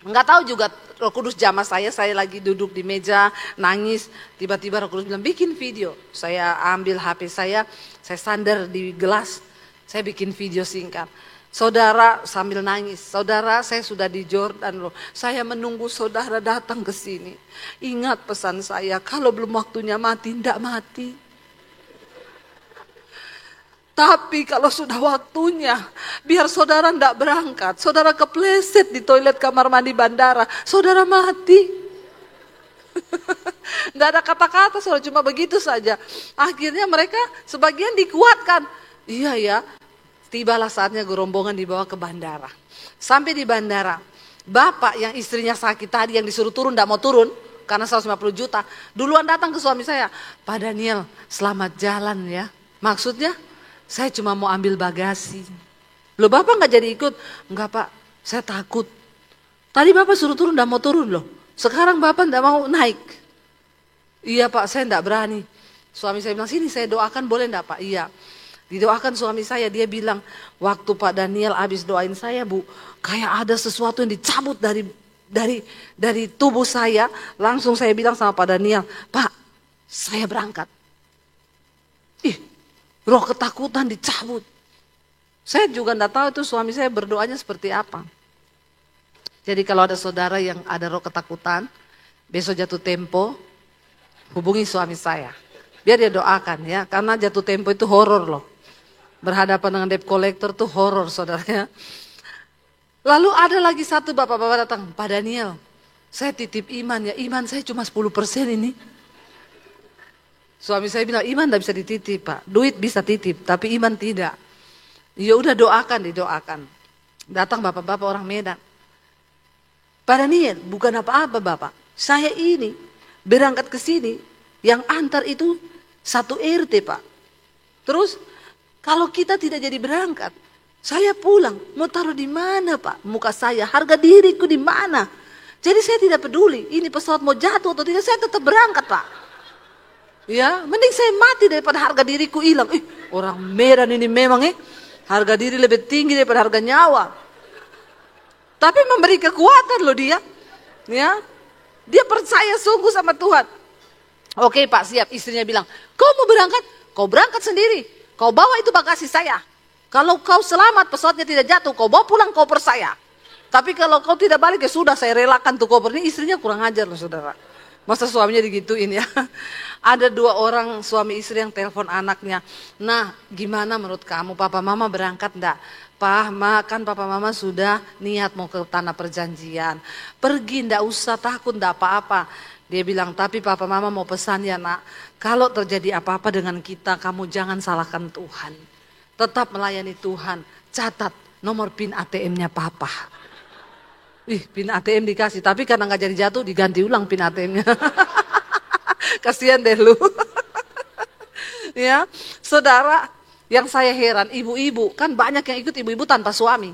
nggak tahu juga Roh Kudus jamah saya lagi duduk di meja nangis, tiba-tiba Roh Kudus bilang bikin video. Saya ambil HP saya sandar di gelas, saya bikin video singkat. Saudara sambil nangis, saudara saya sudah di Jordan loh, saya menunggu saudara datang ke sini. Ingat pesan saya, kalau belum waktunya mati, ndak mati. Tapi kalau sudah waktunya, biar saudara ndak berangkat, saudara kepleset di toilet kamar mandi bandara, saudara mati. Nggak ada kata-kata, saudara, cuma begitu saja. Akhirnya mereka sebagian dikuatkan. Iya ya, tibalah saatnya rombongan dibawa ke bandara. Sampai di bandara, bapak yang istrinya sakit tadi yang disuruh turun ndak mau turun karena 150 juta, duluan datang ke suami saya, Pak Daniel, selamat jalan ya. Maksudnya, saya cuma mau ambil bagasi. Loh bapak gak jadi ikut? Enggak pak, saya takut. Tadi bapak suruh turun, gak mau turun loh. Sekarang bapak gak mau naik. Iya pak, saya gak berani. Suami saya bilang, sini saya doakan boleh gak pak? Iya. Didoakan suami saya, dia bilang, waktu Pak Daniel habis doain saya Bu, kayak ada sesuatu yang dicabut dari dari tubuh saya, langsung saya bilang sama Pak Daniel, Pak, saya berangkat. Ih, roh ketakutan dicabut. Saya juga enggak tahu itu suami saya berdoanya seperti apa. Jadi kalau ada saudara yang ada roh ketakutan, besok jatuh tempo, hubungi suami saya. Biar dia doakan ya, karena jatuh tempo itu horor loh. Berhadapan dengan debt collector tuh horor saudaranya. Lalu ada lagi satu bapak-bapak datang, Pak Daniel, saya titip iman ya, iman saya cuma 10% ini. Suami saya bilang, iman tidak bisa dititip Pak, duit bisa titip, tapi iman tidak. Ya udah doakan, didoakan. Datang bapak-bapak orang Medan. Pak Daniel, bukan apa-apa Bapak, saya ini berangkat ke sini, yang antar itu satu RT Pak. Terus kalau kita tidak jadi berangkat, saya pulang, mau taruh di mana Pak? Muka saya, harga diriku di mana? Jadi saya tidak peduli, ini pesawat mau jatuh atau tidak, saya tetap berangkat Pak. Ya, mending saya mati daripada harga diriku hilang. Orang Medan ini memang harga diri lebih tinggi daripada harga nyawa. Tapi memberi kekuatan loh dia. Ya, dia percaya sungguh sama Tuhan. Oke Pak, siap. Istrinya bilang, kau mau berangkat? Kau berangkat sendiri. Kau bawa itu bagasi saya. Kalau kau selamat, pesawatnya tidak jatuh, kau bawa pulang koper saya. Tapi kalau kau tidak balik, ya sudah saya relakan tuh koper. Ini istrinya kurang ajar loh saudara. Masa suaminya digituin ya. Ada 2 orang suami istri yang telepon anaknya. Nah gimana menurut kamu, papa mama berangkat enggak? Pak, kan papa mama sudah niat mau ke tanah perjanjian. Pergi enggak usah takut, enggak apa-apa. Dia bilang, tapi papa mama mau pesan ya nak. Kalau terjadi apa-apa dengan kita, kamu jangan salahkan Tuhan. Tetap melayani Tuhan. Catat nomor PIN ATM-nya papa. PIN ATM dikasih, tapi karena nggak jadi jatuh diganti ulang PIN ATM-nya. Kasihan deh lu. Ya, saudara, yang saya heran, ibu-ibu, kan banyak yang ikut ibu-ibu tanpa suami.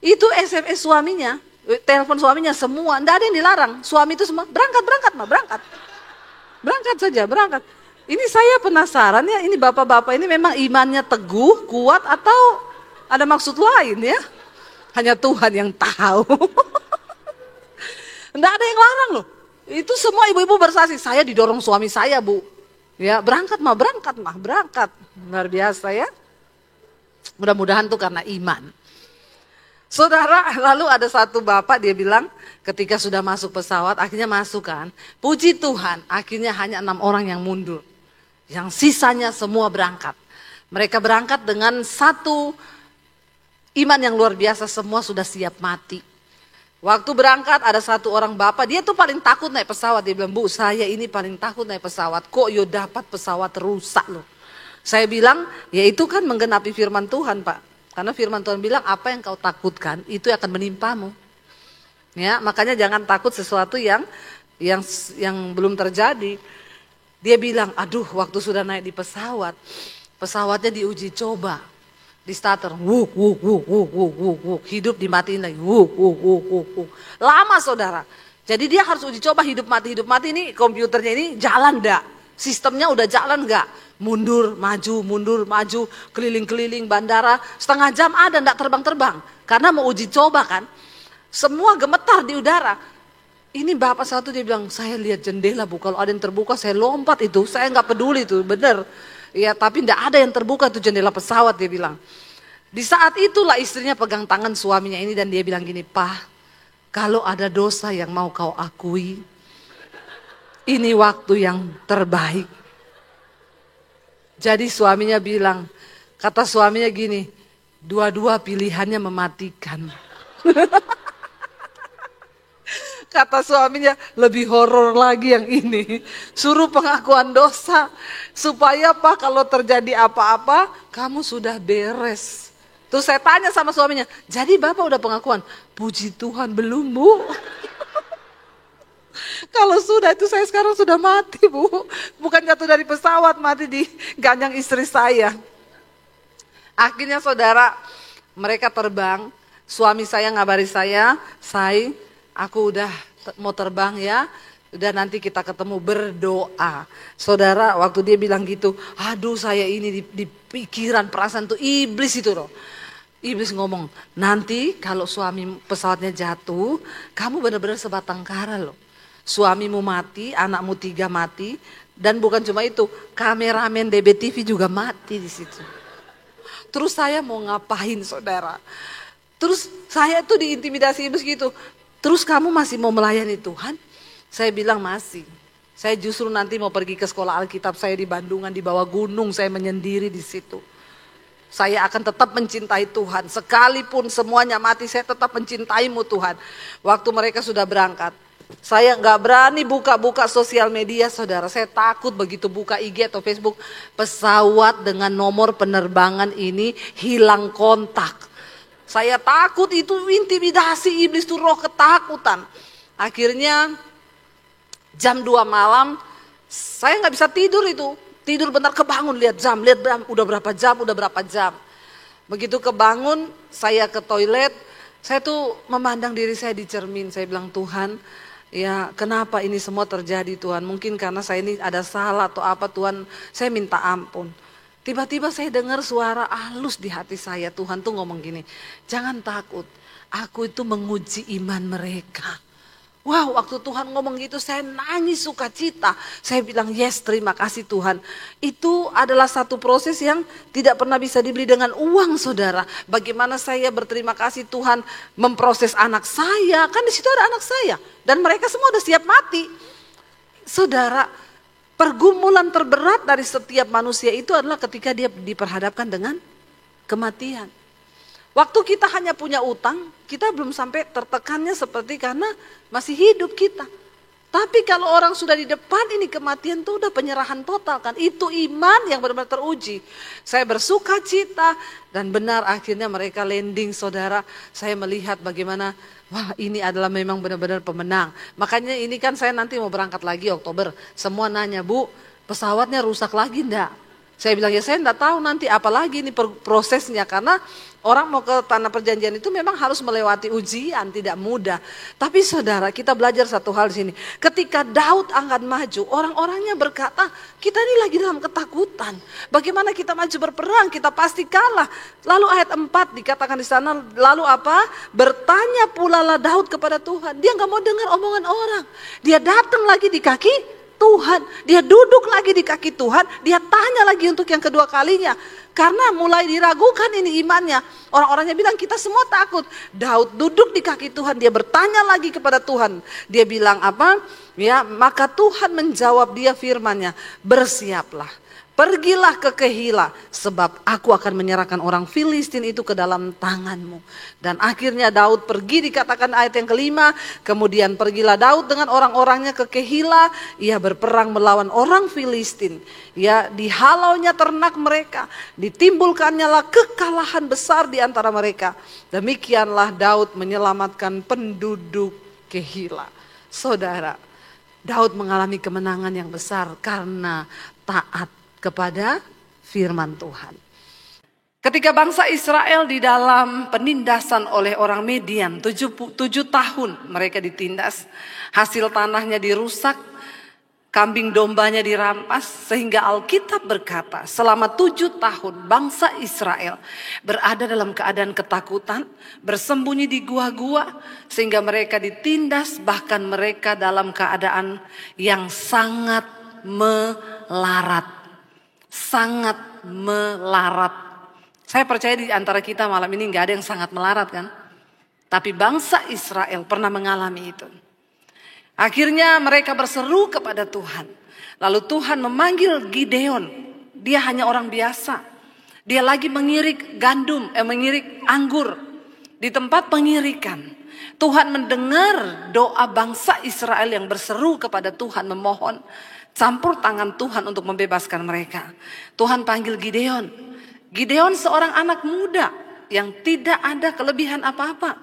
Itu SMS suaminya, telepon suaminya semua, enggak ada yang dilarang. Suami itu semua, berangkat mah, berangkat. Berangkat saja, berangkat. Ini saya penasaran ya, ini bapak-bapak ini memang imannya teguh, kuat, atau ada maksud lain ya? Hanya Tuhan yang tahu. Enggak ada yang larang loh. Itu semua ibu-ibu bersaksi, saya didorong suami saya Bu. Ya, berangkat mah, berangkat. Luar biasa ya. Mudah-mudahan tuh karena iman. Saudara, lalu ada satu bapak dia bilang ketika sudah masuk pesawat, akhirnya masuk kan. Puji Tuhan, akhirnya hanya 6 orang yang mundur. Yang sisanya semua berangkat. Mereka berangkat dengan satu iman yang luar biasa, semua sudah siap mati. Waktu berangkat ada satu orang bapak, dia tuh paling takut naik pesawat. Dia bilang, Bu, saya ini paling takut naik pesawat. Kok yo dapat pesawat rusak loh. Saya bilang, ya itu kan menggenapi firman Tuhan Pak. Karena firman Tuhan bilang, apa yang kau takutkan itu akan menimpamu. Ya, makanya jangan takut sesuatu yang belum terjadi. Dia bilang, aduh waktu sudah naik di pesawat, pesawatnya diuji coba. Di starter, hidup dimatiin lagi, lama saudara. Jadi dia harus uji coba hidup mati ini komputernya ini jalan enggak, sistemnya udah jalan enggak, mundur maju, keliling bandara, setengah jam ada enggak terbang, karena mau uji coba kan, semua gemetar di udara. Ini bapak satu dia bilang, saya lihat jendela Bu, kalau ada yang terbuka saya lompat itu, saya nggak peduli itu, bener. Ya tapi tidak ada yang terbuka tuh jendela pesawat dia bilang. Di saat itulah istrinya pegang tangan suaminya ini dan dia bilang gini, Pak, kalau ada dosa yang mau kau akui, ini waktu yang terbaik. Jadi suaminya bilang, kata suaminya gini, dua-dua pilihannya mematikan. Kata suaminya, lebih horor lagi yang ini. Suruh pengakuan dosa. Supaya Pak kalau terjadi apa-apa, kamu sudah beres. Terus saya tanya sama suaminya, jadi Bapak udah pengakuan? Puji Tuhan belum Bu. Kalau sudah itu saya sekarang sudah mati Bu. Bukan jatuh dari pesawat, mati di ganjang istri saya. Akhirnya saudara, mereka terbang. Suami saya ngabari saya, aku udah mau terbang ya, udah nanti kita ketemu, berdoa. Saudara, waktu dia bilang gitu, aduh saya ini di pikiran perasaan tuh iblis itu loh. Iblis ngomong, nanti kalau suami pesawatnya jatuh, kamu benar-benar sebatang kara loh. Suamimu mati, anakmu 3 mati, dan bukan cuma itu, kameramen DBTV juga mati di situ. Terus saya mau ngapain saudara? Terus saya tuh diintimidasi iblis gitu. Terus kamu masih mau melayani Tuhan? Saya bilang masih. Saya justru nanti mau pergi ke sekolah Alkitab saya di Bandungan, di bawah gunung, saya menyendiri di situ. Saya akan tetap mencintai Tuhan. Sekalipun semuanya mati, saya tetap mencintaimu Tuhan. Waktu mereka sudah berangkat, saya nggak berani buka-buka sosial media saudara. Saya takut begitu buka IG atau Facebook, pesawat dengan nomor penerbangan ini hilang kontak. Saya takut, itu intimidasi iblis, itu roh ketakutan. Akhirnya jam 2 malam, saya nggak bisa tidur itu. Tidur bentar, kebangun, lihat jam, udah berapa jam. Begitu kebangun, saya ke toilet, saya tuh memandang diri saya di cermin. Saya bilang, Tuhan, ya kenapa ini semua terjadi Tuhan? Mungkin karena saya ini ada salah atau apa Tuhan, saya minta ampun. Tiba-tiba saya dengar suara halus di hati saya, Tuhan tuh ngomong gini, jangan takut, aku itu menguji iman mereka. Wow, waktu Tuhan ngomong gitu saya nangis sukacita. Saya bilang yes, terima kasih Tuhan. Itu adalah satu proses yang tidak pernah bisa dibeli dengan uang saudara. Bagaimana saya berterima kasih Tuhan memproses anak saya. Kan di situ ada anak saya. Dan mereka semua udah siap mati. Saudara, pergumulan terberat dari setiap manusia itu adalah ketika dia diperhadapkan dengan kematian. Waktu kita hanya punya utang, kita belum sampai tertekannya seperti karena masih hidup kita. Tapi kalau orang sudah di depan ini kematian itu udah penyerahan total kan. Itu iman yang benar-benar teruji. Saya bersuka cita dan benar akhirnya mereka landing saudara. Saya melihat bagaimana wah ini adalah memang benar-benar pemenang. Makanya ini kan saya nanti mau berangkat lagi Oktober. Semua nanya, Bu pesawatnya rusak lagi enggak? Saya bilang ya saya enggak tahu nanti apalagi ini prosesnya. Karena orang mau ke tanah perjanjian itu memang harus melewati ujian, tidak mudah. Tapi saudara, kita belajar satu hal di sini. Ketika Daud akan maju, orang-orangnya berkata, kita ini lagi dalam ketakutan. Bagaimana kita maju berperang? Kita pasti kalah. Lalu ayat 4 dikatakan di sana, lalu apa? Bertanya pula lah Daud kepada Tuhan. Dia nggak mau dengar omongan orang. Dia datang lagi di kaki Tuhan, dia duduk lagi di kaki Tuhan, dia tanya lagi untuk yang kedua kalinya. Karena mulai diragukan ini imannya. Orang-orangnya bilang kita semua takut. Daud duduk di kaki Tuhan, dia bertanya lagi kepada Tuhan. Dia bilang apa? Ya, maka Tuhan menjawab dia firman-Nya, bersiaplah. Pergilah ke Kehila, sebab aku akan menyerahkan orang Filistin itu ke dalam tanganmu. Dan akhirnya Daud pergi, dikatakan ayat yang kelima. Kemudian pergilah Daud dengan orang-orangnya ke Kehila. Ia berperang melawan orang Filistin. Ya, dihalaunya ternak mereka. Ditimbulkannya lah kekalahan besar di antara mereka. Demikianlah Daud menyelamatkan penduduk Kehila. Saudara, Daud mengalami kemenangan yang besar karena taat kepada firman Tuhan. Ketika bangsa Israel di dalam penindasan oleh orang Median, 7 tahun mereka ditindas, hasil tanahnya dirusak, kambing dombanya dirampas, sehingga Alkitab berkata selama 7 tahun bangsa Israel berada dalam keadaan ketakutan, bersembunyi di gua-gua, sehingga mereka ditindas, bahkan mereka dalam keadaan yang sangat melarat. Sangat melarat. Saya percaya di antara kita malam ini gak ada yang sangat melarat kan. Tapi bangsa Israel pernah mengalami itu. Akhirnya mereka berseru kepada Tuhan. Lalu Tuhan memanggil Gideon. Dia hanya orang biasa. Dia lagi mengirik mengirik anggur di tempat pengirikan. Tuhan mendengar doa bangsa Israel yang berseru kepada Tuhan memohon. Campur tangan Tuhan untuk membebaskan mereka. Tuhan panggil Gideon. Gideon seorang anak muda yang tidak ada kelebihan apa-apa.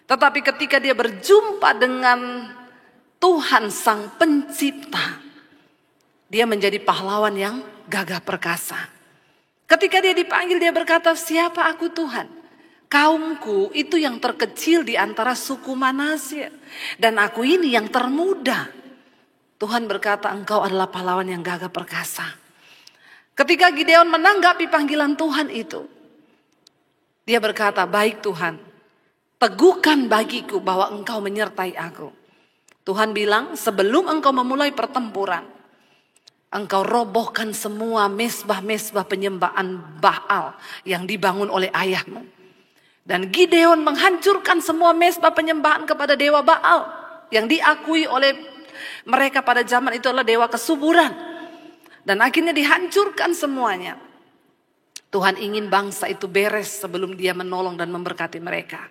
Tetapi ketika dia berjumpa dengan Tuhan sang pencipta, dia menjadi pahlawan yang gagah perkasa. Ketika dia dipanggil, dia berkata, siapa aku Tuhan? Kaumku itu yang terkecil di antara suku Manasye. Dan aku ini yang termuda. Tuhan berkata, engkau adalah pahlawan yang gagah perkasa. Ketika Gideon menanggapi panggilan Tuhan itu, Dia berkata, baik Tuhan, teguhkan bagiku bahwa Engkau menyertai aku. Tuhan bilang, sebelum engkau memulai pertempuran, engkau robohkan semua mesbah-mesbah penyembahan Baal yang dibangun oleh ayahmu. Dan Gideon menghancurkan semua mesbah penyembahan kepada dewa Baal yang diakui oleh mereka pada zaman itu adalah dewa kesuburan. Dan akhirnya dihancurkan semuanya. Tuhan ingin bangsa itu beres sebelum dia menolong dan memberkati mereka.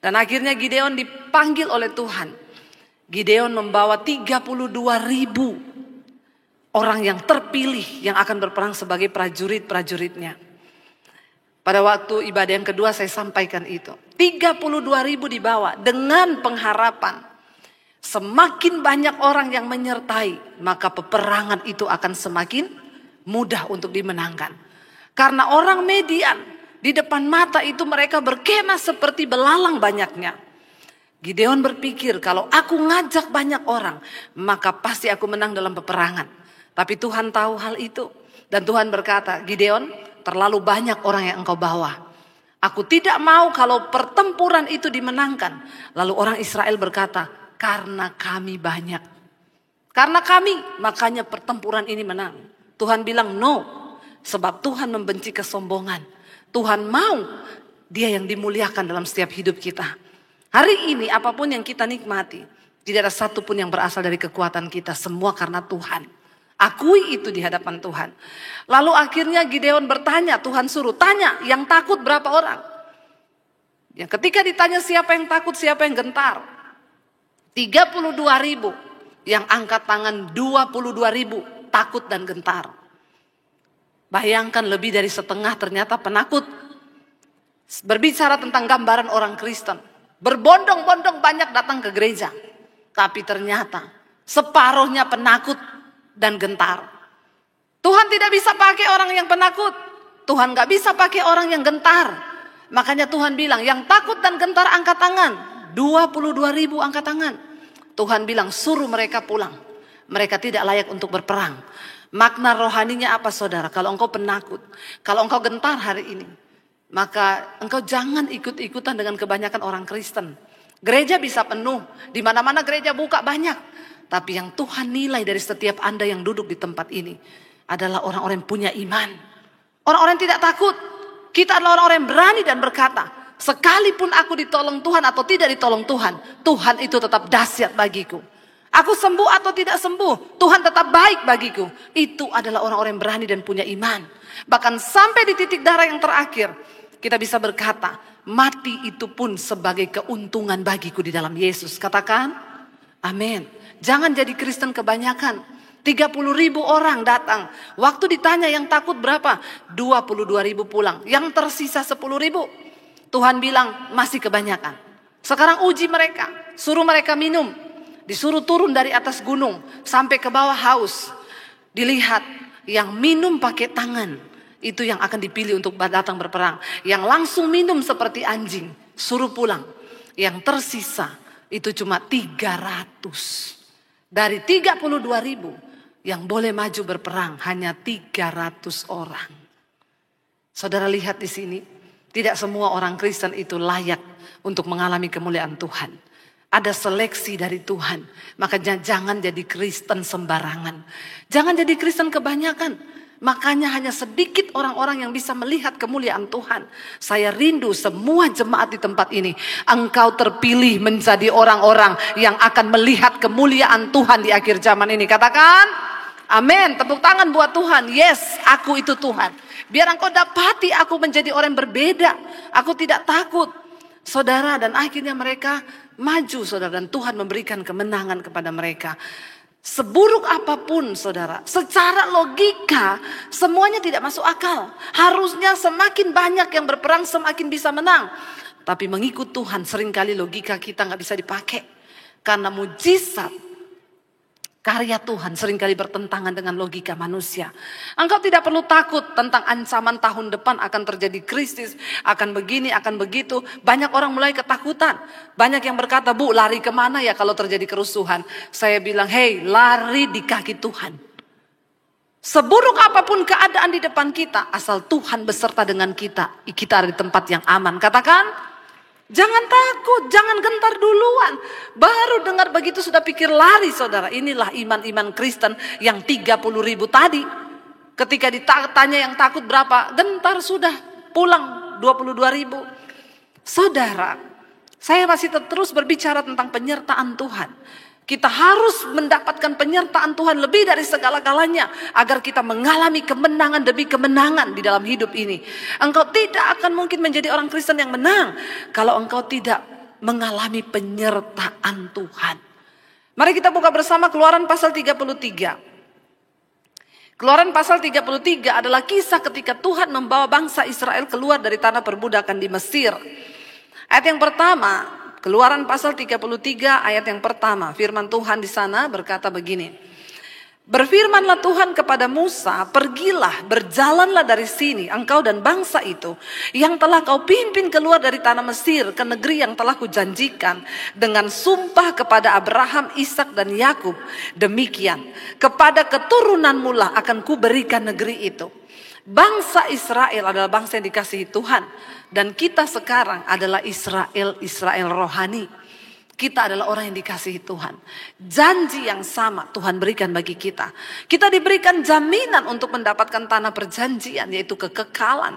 Dan akhirnya Gideon dipanggil oleh Tuhan. Gideon membawa 32.000 orang yang terpilih yang akan berperang sebagai prajurit-prajuritnya. Pada waktu ibadah yang kedua saya sampaikan itu. 32.000 dibawa dengan pengharapan. Semakin banyak orang yang menyertai, maka peperangan itu akan semakin mudah untuk dimenangkan. Karena orang Median di depan mata itu mereka berkemah seperti belalang banyaknya. Gideon berpikir kalau aku ngajak banyak orang, maka pasti aku menang dalam peperangan. Tapi Tuhan tahu hal itu. Dan Tuhan berkata, Gideon, terlalu banyak orang yang engkau bawa. Aku tidak mau kalau pertempuran itu dimenangkan. Lalu orang Israel berkata, karena kami banyak. Karena kami, makanya pertempuran ini menang. Tuhan bilang no. Sebab Tuhan membenci kesombongan. Tuhan mau dia yang dimuliakan dalam setiap hidup kita. Hari ini apapun yang kita nikmati, tidak ada satupun yang berasal dari kekuatan kita. Semua karena Tuhan. Akui itu di hadapan Tuhan. Lalu akhirnya Gideon bertanya, Tuhan suruh tanya yang takut berapa orang. Yang ketika ditanya siapa yang takut, siapa yang gentar. 32.000. Yang angkat tangan 22.000 takut dan gentar. Bayangkan lebih dari setengah ternyata penakut. Berbicara tentang gambaran orang Kristen. Berbondong-bondong banyak datang ke gereja. Tapi ternyata separuhnya penakut dan gentar. Tuhan tidak bisa pakai orang yang penakut. Tuhan gak bisa pakai orang yang gentar. Makanya Tuhan bilang yang takut dan gentar angkat tangan. 22.000 angkat tangan. Tuhan bilang suruh mereka pulang. Mereka tidak layak untuk berperang. Makna rohaninya apa saudara? Kalau engkau penakut, kalau engkau gentar hari ini, maka engkau jangan ikut-ikutan dengan kebanyakan orang Kristen. Gereja bisa penuh, di mana-mana gereja buka banyak. Tapi yang Tuhan nilai dari setiap Anda yang duduk di tempat ini adalah orang-orang yang punya iman. Orang-orang yang tidak takut. Kita adalah orang-orang yang berani dan berkata, sekalipun aku ditolong Tuhan atau tidak ditolong Tuhan, Tuhan itu tetap dahsyat bagiku. Aku sembuh atau tidak sembuh, Tuhan tetap baik bagiku. Itu adalah orang-orang yang berani dan punya iman. Bahkan sampai di titik darah yang terakhir, kita bisa berkata, mati itu pun sebagai keuntungan bagiku di dalam Yesus. Katakan, amin. Jangan jadi Kristen kebanyakan. 30.000 orang datang. Waktu ditanya yang takut berapa? 22.000 pulang. Yang tersisa 10.000. Tuhan bilang masih kebanyakan. Sekarang uji mereka. Suruh mereka minum. Disuruh turun dari atas gunung sampai ke bawah haus. Dilihat yang minum pakai tangan itu yang akan dipilih untuk datang berperang. Yang langsung minum seperti anjing suruh pulang. Yang tersisa itu cuma 300. Dari 32.000 yang boleh maju berperang hanya 300 orang. Saudara lihat di sini, tidak semua orang Kristen itu layak untuk mengalami kemuliaan Tuhan. Ada seleksi dari Tuhan. Makanya jangan jadi Kristen sembarangan. Jangan jadi Kristen kebanyakan. Makanya hanya sedikit orang-orang yang bisa melihat kemuliaan Tuhan. Saya rindu semua jemaat di tempat ini. Engkau terpilih menjadi orang-orang yang akan melihat kemuliaan Tuhan di akhir zaman ini. Katakan, amin. Tepuk tangan buat Tuhan. Yes, aku itu Tuhan. Biar engkau dapati aku menjadi orang yang berbeda. Aku tidak takut. Saudara, dan akhirnya mereka maju saudara. Dan Tuhan memberikan kemenangan kepada mereka. Seburuk apapun saudara, secara logika semuanya tidak masuk akal. Harusnya semakin banyak yang berperang semakin bisa menang. Tapi mengikut Tuhan seringkali logika kita gak bisa dipakai. Karena mujizat karya Tuhan seringkali bertentangan dengan logika manusia. Engkau tidak perlu takut tentang ancaman tahun depan akan terjadi krisis, akan begini, akan begitu. Banyak orang mulai ketakutan. Banyak yang berkata, Bu, lari kemana ya kalau terjadi kerusuhan? Saya bilang, hey, lari di kaki Tuhan. Seburuk apapun keadaan di depan kita, asal Tuhan beserta dengan kita, kita ada di tempat yang aman. Katakan, jangan takut, jangan gentar duluan. Baru dengar begitu sudah pikir lari, saudara. Inilah iman-iman Kristen yang 30.000 tadi. Ketika ditanya yang takut berapa, gentar sudah pulang 22.000. Saudara, saya masih terus berbicara tentang penyertaan Tuhan. Kita harus mendapatkan penyertaan Tuhan lebih dari segala-galanya agar kita mengalami kemenangan demi kemenangan di dalam hidup ini. Engkau tidak akan mungkin menjadi orang Kristen yang menang kalau engkau tidak mengalami penyertaan Tuhan. Mari kita buka bersama Keluaran pasal 33. Keluaran pasal 33 adalah kisah ketika Tuhan membawa bangsa Israel keluar dari tanah perbudakan di Mesir. Ayat yang pertama, Keluaran pasal 33 ayat yang pertama, firman Tuhan di sana berkata begini. Berfirmanlah Tuhan kepada Musa, pergilah, berjalanlah dari sini, engkau dan bangsa itu, yang telah kau pimpin keluar dari tanah Mesir ke negeri yang telah kujanjikan dengan sumpah kepada Abraham, Ishak dan Yakub. Demikian, kepada keturunanmu lah akan kuberikan negeri itu. Bangsa Israel adalah bangsa yang dikasihi Tuhan. Dan kita sekarang adalah Israel rohani. Kita adalah orang yang dikasihi Tuhan. Janji yang sama Tuhan berikan bagi kita. Kita diberikan jaminan untuk mendapatkan tanah perjanjian, yaitu kekekalan.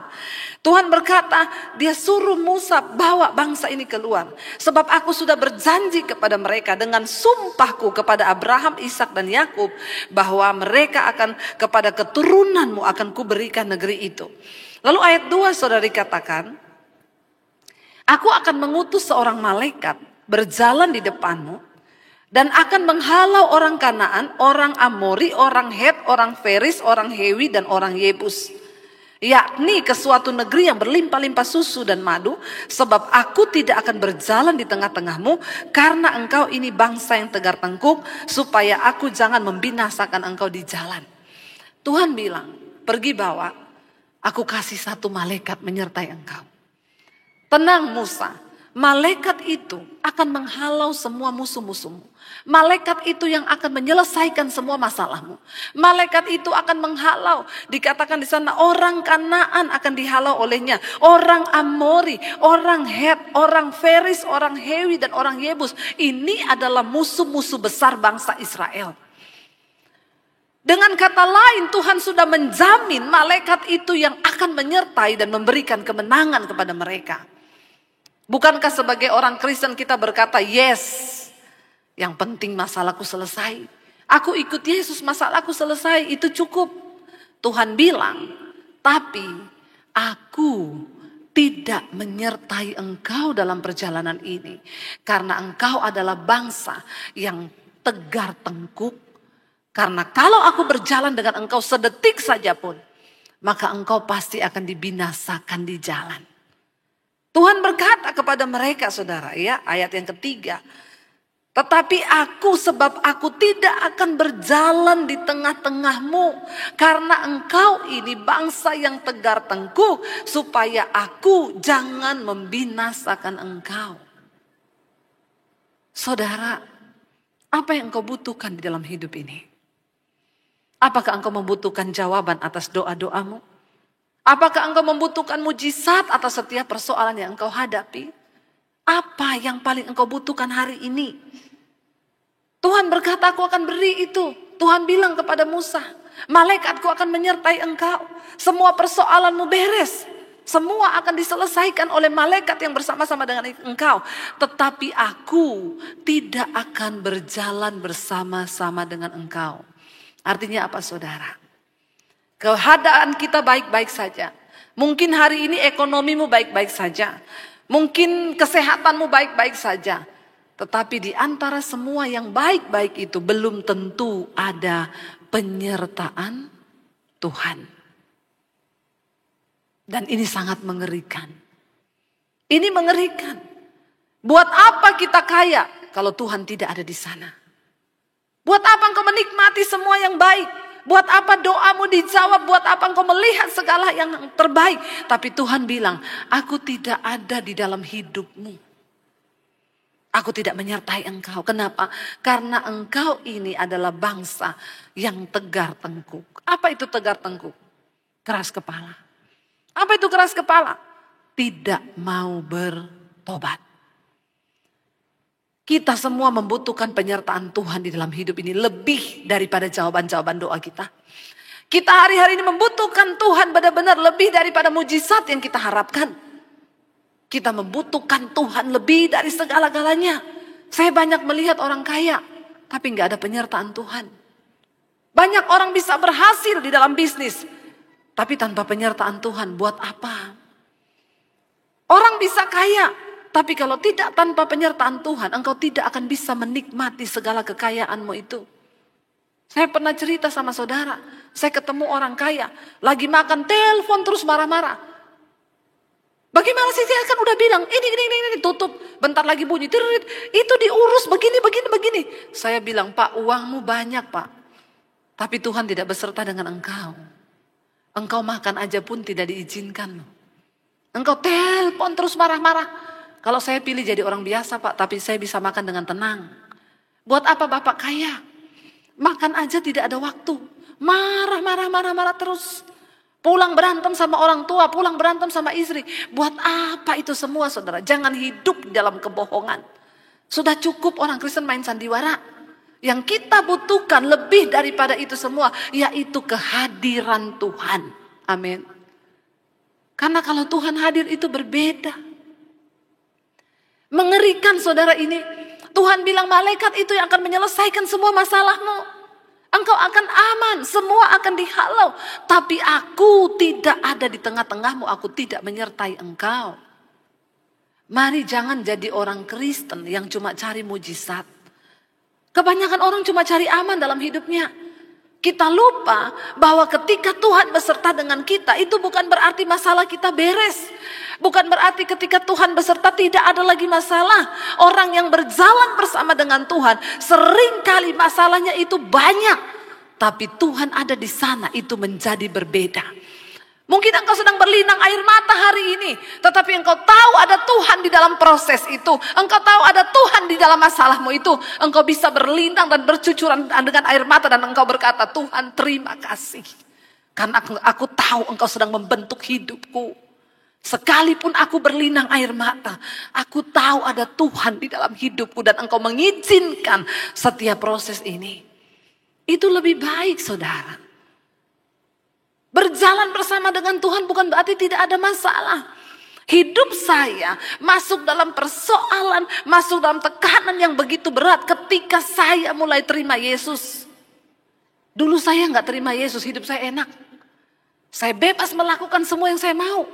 Tuhan berkata, dia suruh Musa bawa bangsa ini keluar. Sebab aku sudah berjanji kepada mereka dengan sumpahku kepada Abraham, Ishak dan Yakub, bahwa mereka akan kepada keturunanmu akan kuberikan negeri itu. Lalu ayat 2 saudara dikatakan, aku akan mengutus seorang malaikat berjalan di depanmu dan akan menghalau orang Kanaan, orang Amori, orang Het, orang Feris, orang Hewi dan orang Yebus. Yakni ke suatu negeri yang berlimpah-limpah susu dan madu, sebab aku tidak akan berjalan di tengah-tengahmu karena engkau ini bangsa yang tegar tengkuk, supaya aku jangan membinasakan engkau di jalan. Tuhan bilang, pergi bawa, aku kasih satu malaikat menyertai engkau. Tenang Musa, malaikat itu akan menghalau semua musuh-musuhmu. Malaikat itu yang akan menyelesaikan semua masalahmu. Malaikat itu akan menghalau. Dikatakan di sana orang Kanaan akan dihalau olehnya. Orang Amori, orang Het, orang Feris, orang Hewi dan orang Yebus. Ini adalah musuh-musuh besar bangsa Israel. Dengan kata lain, Tuhan sudah menjamin malaikat itu yang akan menyertai dan memberikan kemenangan kepada mereka. Bukankah sebagai orang Kristen kita berkata, yes, yang penting masalahku selesai. Aku ikut Yesus, masalahku selesai, itu cukup. Tuhan bilang, tapi aku tidak menyertai engkau dalam perjalanan ini. Karena engkau adalah bangsa yang tegar tengkuk. Karena kalau aku berjalan dengan engkau sedetik saja pun, maka engkau pasti akan dibinasakan di jalan. Tuhan berkata kepada mereka, saudara, ya, ayat yang ketiga. Tetapi aku, sebab aku tidak akan berjalan di tengah-tengahmu, karena engkau ini bangsa yang tegar tengkuk, supaya aku jangan membinasakan engkau. Saudara, apa yang engkau butuhkan di dalam hidup ini? Apakah engkau membutuhkan jawaban atas doa-doamu? Apakah engkau membutuhkan mujizat atas setiap persoalan yang engkau hadapi? Apa yang paling engkau butuhkan hari ini? Tuhan berkata, aku akan beri itu. Tuhan bilang kepada Musa, malaikatku akan menyertai engkau. Semua persoalanmu beres. Semua akan diselesaikan oleh malaikat yang bersama-sama dengan engkau. Tetapi aku tidak akan berjalan bersama-sama dengan engkau. Artinya apa, saudara? Keadaan kita baik-baik saja. Mungkin hari ini ekonomimu baik-baik saja. Mungkin kesehatanmu baik-baik saja. Tetapi di antara semua yang baik-baik itu belum tentu ada penyertaan Tuhan. Dan ini sangat mengerikan. Ini mengerikan. Buat apa kita kaya kalau Tuhan tidak ada di sana? Buat apa engkau menikmati semua yang baik? Buat apa doamu dijawab? Buat apa engkau melihat segala yang terbaik? Tapi Tuhan bilang, aku tidak ada di dalam hidupmu. Aku tidak menyertai engkau. Kenapa? Karena engkau ini adalah bangsa yang tegar tengkuk. Apa itu tegar tengkuk? Keras kepala. Apa itu keras kepala? Tidak mau bertobat. Kita semua membutuhkan penyertaan Tuhan di dalam hidup ini lebih daripada jawaban-jawaban doa kita. Kita hari-hari ini membutuhkan Tuhan benar-benar lebih daripada mujizat yang kita harapkan. Kita membutuhkan Tuhan lebih dari segala-galanya. Saya banyak melihat orang kaya, tapi nggak ada penyertaan Tuhan. Banyak orang bisa berhasil di dalam bisnis, tapi tanpa penyertaan Tuhan, buat apa? Orang bisa kaya, tapi kalau tidak tanpa penyertaan Tuhan, engkau tidak akan bisa menikmati segala kekayaanmu itu. Saya pernah cerita sama saudara, saya ketemu orang kaya, lagi makan, telepon terus marah-marah. Bagaimana sih, saya kan udah bilang, ini, tutup, bentar lagi bunyi, tirit, itu diurus, begini. Saya bilang, Pak, uangmu banyak, Pak. Tapi Tuhan tidak beserta dengan engkau. Engkau makan aja pun tidak diizinkan. Engkau telepon terus marah-marah. Kalau saya pilih jadi orang biasa, Pak, tapi saya bisa makan dengan tenang. Buat apa Bapak kaya? Makan aja tidak ada waktu. Marah terus. Pulang berantem sama orang tua, pulang berantem sama istri. Buat apa itu semua, saudara? Jangan hidup dalam kebohongan. Sudah cukup orang Kristen main sandiwara. Yang kita butuhkan lebih daripada itu semua, yaitu kehadiran Tuhan. Amin. Karena kalau Tuhan hadir itu berbeda. Mengerikan saudara ini. Tuhan bilang malaikat itu yang akan menyelesaikan semua masalahmu. Engkau akan aman, semua akan dihalau. Tapi aku tidak ada di tengah-tengahmu, aku tidak menyertai engkau. Mari jangan jadi orang Kristen yang cuma cari mujizat. Kebanyakan orang cuma cari aman dalam hidupnya. Kita lupa bahwa ketika Tuhan beserta dengan kita, itu bukan berarti masalah kita beres. Bukan berarti ketika Tuhan beserta tidak ada lagi masalah. Orang yang berjalan bersama dengan Tuhan, seringkali masalahnya itu banyak. Tapi Tuhan ada di sana, itu menjadi berbeda. Mungkin engkau sedang berlinang air mata hari ini, tetapi engkau tahu ada Tuhan di dalam proses itu. Engkau tahu ada Tuhan di dalam masalahmu itu. Engkau bisa berlinang dan bercucuran dengan air mata dan engkau berkata, Tuhan terima kasih. Karena aku tahu engkau sedang membentuk hidupku. Sekalipun aku berlinang air mata, aku tahu ada Tuhan di dalam hidupku dan engkau mengizinkan setiap proses ini. Itu lebih baik, saudara. Berjalan bersama dengan Tuhan bukan berarti tidak ada masalah. Hidup saya masuk dalam persoalan, masuk dalam tekanan yang begitu berat ketika saya mulai terima Yesus. Dulu saya nggak terima Yesus, hidup saya enak. Saya bebas melakukan semua yang saya mau.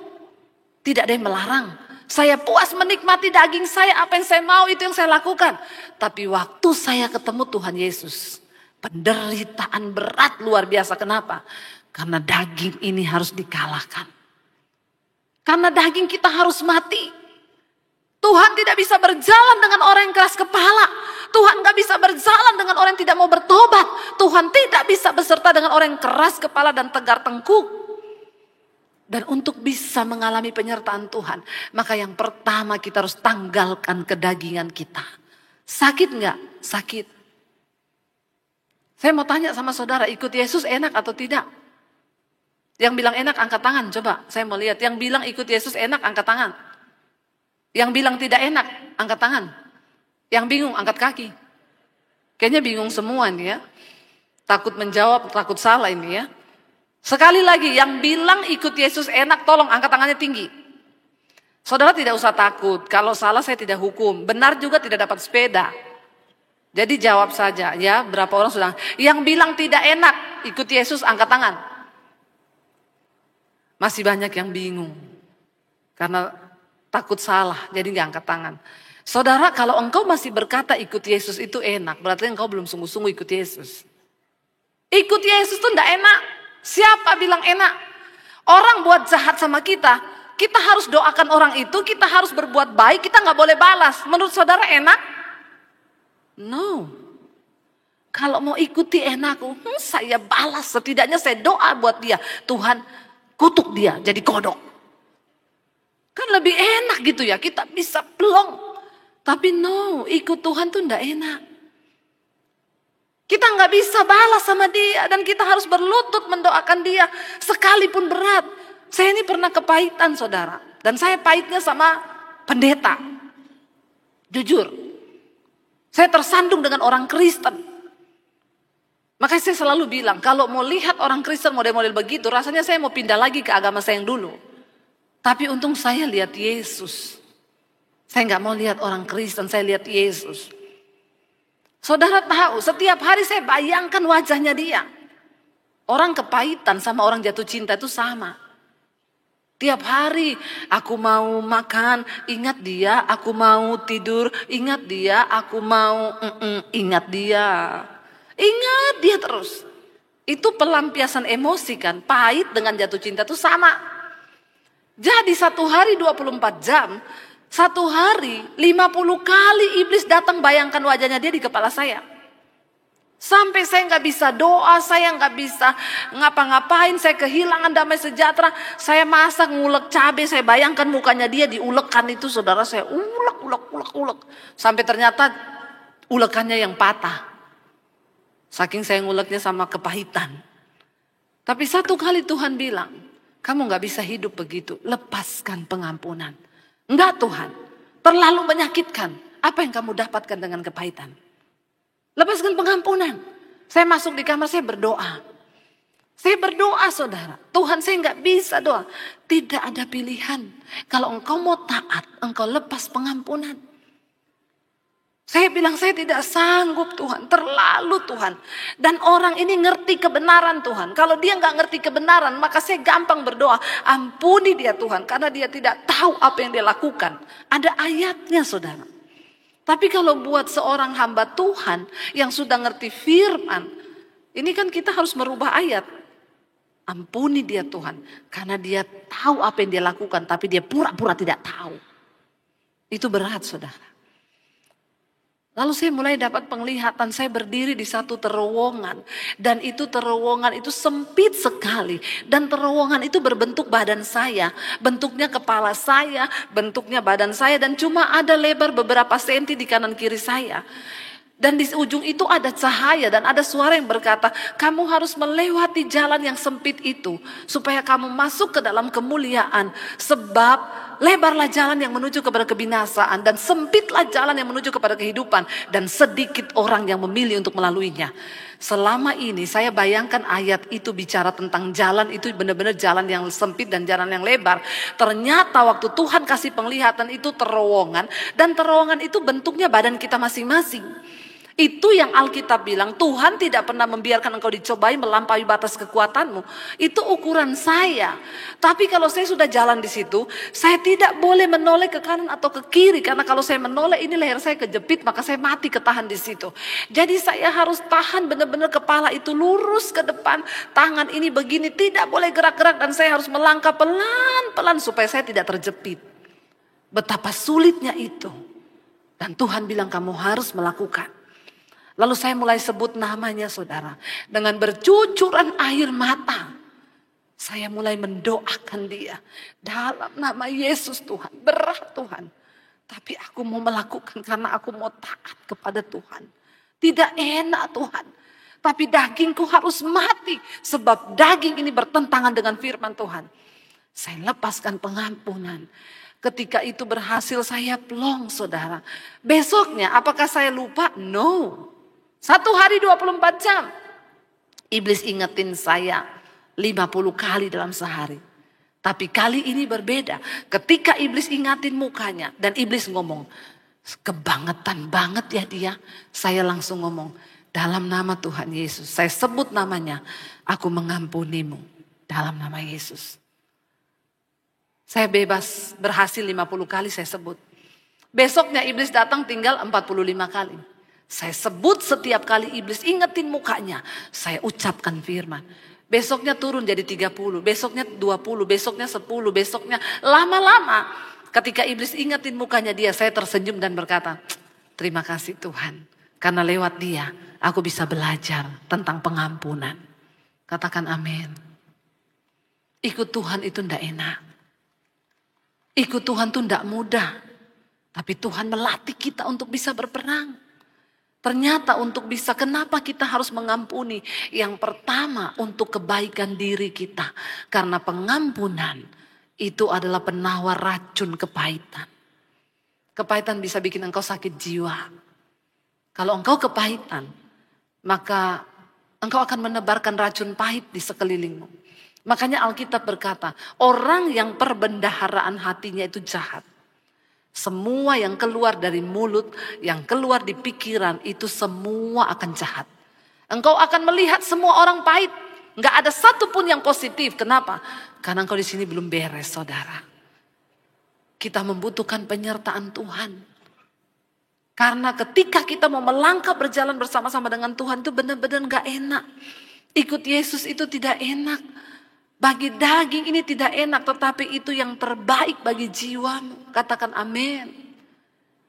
Tidak ada yang melarang. Saya puas menikmati daging saya, apa yang saya mau itu yang saya lakukan. Tapi waktu saya ketemu Tuhan Yesus, penderitaan berat luar biasa. Kenapa? Karena daging ini harus dikalahkan. Karena daging kita harus mati. Tuhan tidak bisa berjalan dengan orang yang keras kepala. Tuhan gak bisa berjalan dengan orang yang tidak mau bertobat. Tuhan tidak bisa beserta dengan orang yang keras kepala dan tegar tengkuk. Dan untuk bisa mengalami penyertaan Tuhan, maka yang pertama kita harus tanggalkan kedagingan kita. Sakit gak? Sakit. Saya mau tanya sama saudara, ikut Yesus enak atau tidak? Yang bilang enak angkat tangan, coba saya mau lihat. Yang bilang ikut Yesus enak angkat tangan. Yang bilang tidak enak angkat tangan. Yang bingung angkat kaki. Kayaknya bingung semua nih ya. Takut menjawab, takut salah ini ya. Sekali lagi, yang bilang ikut Yesus enak, tolong angkat tangannya tinggi. Saudara tidak usah takut, kalau salah saya tidak hukum. Benar juga tidak dapat sepeda. Jadi jawab saja ya, berapa orang sudah. Yang bilang tidak enak, ikut Yesus angkat tangan. Masih banyak yang bingung. Karena takut salah, jadi gak angkat tangan. Saudara, kalau engkau masih berkata ikut Yesus itu enak, berarti engkau belum sungguh-sungguh ikut Yesus. Ikut Yesus itu gak enak. Siapa bilang enak? Orang buat jahat sama kita, kita harus doakan orang itu, kita harus berbuat baik, kita gak boleh balas. Menurut saudara enak? No. Kalau mau ikuti enakku, saya balas. Setidaknya saya doa buat dia. Tuhan, kutuk dia jadi kodok. Kan lebih enak gitu ya, kita bisa plong. Tapi no, ikut Tuhan tuh ndak enak. Kita nggak bisa balas sama dia dan kita harus berlutut mendoakan dia sekalipun berat. Saya ini pernah kepahitan saudara, dan saya pahitnya sama pendeta. Jujur, saya tersandung dengan orang Kristen. Makanya saya selalu bilang, kalau mau lihat orang Kristen model-model begitu, rasanya saya mau pindah lagi ke agama saya yang dulu. Tapi untung saya lihat Yesus. Saya nggak mau lihat orang Kristen, saya lihat Yesus. Saudara tahu, setiap hari saya bayangkan wajahnya dia. Orang kepahitan sama orang jatuh cinta itu sama. Tiap hari aku mau makan, ingat dia. Aku mau tidur, ingat dia. Aku mau ingat dia. Ingat dia terus. Itu pelampiasan emosi kan. Pahit dengan jatuh cinta itu sama. Jadi satu hari 24 jam. Satu hari 50 kali iblis datang bayangkan wajahnya dia di kepala saya. Sampai saya nggak bisa doa, saya nggak bisa ngapa-ngapain, saya kehilangan damai sejahtera. Saya masak ngulek cabai, saya bayangkan mukanya dia diulekan itu, saudara, saya ulek. Sampai ternyata ulekannya yang patah. Saking saya nguleknya sama kepahitan. Tapi satu kali Tuhan bilang, kamu nggak bisa hidup begitu, lepaskan pengampunan. Enggak Tuhan, terlalu menyakitkan. Apa yang kamu dapatkan dengan kepahitan? Lepaskan pengampunan. Saya masuk di kamar, saya berdoa. Saya berdoa saudara. Tuhan, saya nggak bisa doa. Tidak ada pilihan. Kalau engkau mau taat, engkau lepas pengampunan. Saya bilang saya tidak sanggup Tuhan, terlalu Tuhan. Dan orang ini ngerti kebenaran Tuhan. Kalau dia nggak ngerti kebenaran, maka saya gampang berdoa. Ampuni dia Tuhan, karena dia tidak tahu apa yang dia lakukan. Ada ayatnya saudara. Tapi kalau buat seorang hamba Tuhan yang sudah ngerti firman, ini kan kita harus merubah ayat. Ampuni dia Tuhan, karena dia tahu apa yang dia lakukan, tapi dia pura-pura tidak tahu. Itu berat saudara. Lalu saya mulai dapat penglihatan, saya berdiri di satu terowongan. Dan itu terowongan itu sempit sekali. Dan terowongan itu berbentuk badan saya. Bentuknya kepala saya, bentuknya badan saya. Dan cuma ada lebar beberapa senti di kanan kiri saya. Dan di ujung itu ada cahaya dan ada suara yang berkata, kamu harus melewati jalan yang sempit itu. Supaya kamu masuk ke dalam kemuliaan. Sebab lebarlah jalan yang menuju kepada kebinasaan dan sempitlah jalan yang menuju kepada kehidupan. Dan sedikit orang yang memilih untuk melaluinya. Selama ini saya bayangkan ayat itu bicara tentang jalan itu benar-benar jalan yang sempit dan jalan yang lebar. Ternyata waktu Tuhan kasih penglihatan itu terowongan. Dan terowongan itu bentuknya badan kita masing-masing. Itu yang Alkitab bilang, Tuhan tidak pernah membiarkan engkau dicobai melampaui batas kekuatanmu. Itu ukuran saya. Tapi kalau saya sudah jalan di situ, saya tidak boleh menoleh ke kanan atau ke kiri. Karena kalau saya menoleh, ini leher saya kejepit, maka saya mati ketahan di situ. Jadi saya harus tahan benar-benar kepala itu lurus ke depan. Tangan ini begini, tidak boleh gerak-gerak. Dan saya harus melangkah pelan-pelan supaya saya tidak terjepit. Betapa sulitnya itu. Dan Tuhan bilang kamu harus melakukan. Lalu saya mulai sebut namanya saudara. Dengan bercucuran air mata. Saya mulai mendoakan dia. Dalam nama Yesus Tuhan. Berat Tuhan. Tapi aku mau melakukan karena aku mau taat kepada Tuhan. Tidak enak Tuhan. Tapi dagingku harus mati. Sebab daging ini bertentangan dengan firman Tuhan. Saya lepaskan pengampunan. Ketika itu berhasil saya plong saudara. Besoknya apakah saya lupa? No. 1 hari 24 jam. Iblis ingetin saya 50 kali dalam sehari. Tapi kali ini berbeda. Ketika iblis ingatin mukanya. Dan iblis ngomong. Kebangetan banget ya dia. Saya langsung ngomong. Dalam nama Tuhan Yesus. Saya sebut namanya. Aku mengampunimu. Dalam nama Yesus. Saya bebas. Berhasil 50 kali saya sebut. Besoknya iblis datang tinggal 45 kali. Saya sebut setiap kali iblis ingetin mukanya. Saya ucapkan firman. Besoknya turun jadi 30. Besoknya 20. Besoknya 10. Besoknya lama-lama. Ketika iblis ingetin mukanya dia. Saya tersenyum dan berkata. Terima kasih Tuhan. Karena lewat dia. Aku bisa belajar tentang pengampunan. Katakan amin. Ikut Tuhan itu ndak enak. Ikut Tuhan itu ndak mudah. Tapi Tuhan melatih kita untuk bisa berperang. Ternyata untuk bisa, kenapa kita harus mengampuni? Yang pertama untuk kebaikan diri kita. Karena pengampunan itu adalah penawar racun kepahitan. Kepahitan bisa bikin engkau sakit jiwa. Kalau engkau kepahitan, maka engkau akan menebarkan racun pahit di sekelilingmu. Makanya Alkitab berkata, orang yang perbendaharaan hatinya itu jahat. Semua yang keluar dari mulut, yang keluar di pikiran, itu semua akan jahat. Engkau akan melihat semua orang pahit. Nggak ada satupun yang positif. Kenapa? Karena engkau di sini belum beres, saudara. Kita membutuhkan penyertaan Tuhan. Karena ketika kita mau melangkah berjalan bersama-sama dengan Tuhan, itu benar-benar nggak enak. Ikut Yesus itu tidak enak. Bagi daging ini tidak enak, tetapi itu yang terbaik bagi jiwamu. Katakan amin.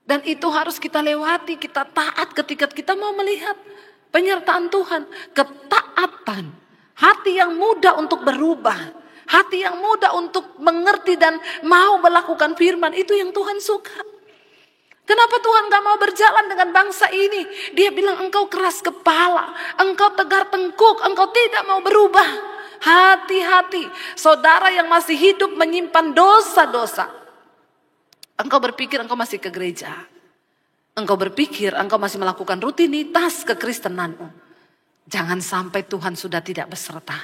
Dan itu harus kita lewati, kita taat ketika kita mau melihat penyertaan Tuhan. Ketaatan, hati yang mudah untuk berubah, hati yang mudah untuk mengerti dan mau melakukan firman, itu yang Tuhan suka. Kenapa Tuhan gak mau berjalan dengan bangsa ini? Dia bilang engkau keras kepala, engkau tegar tengkuk, engkau tidak mau berubah. Hati-hati, saudara yang masih hidup menyimpan dosa-dosa. Engkau berpikir engkau masih ke gereja. Engkau berpikir engkau masih melakukan rutinitas kekristenanmu. Jangan sampai Tuhan sudah tidak beserta.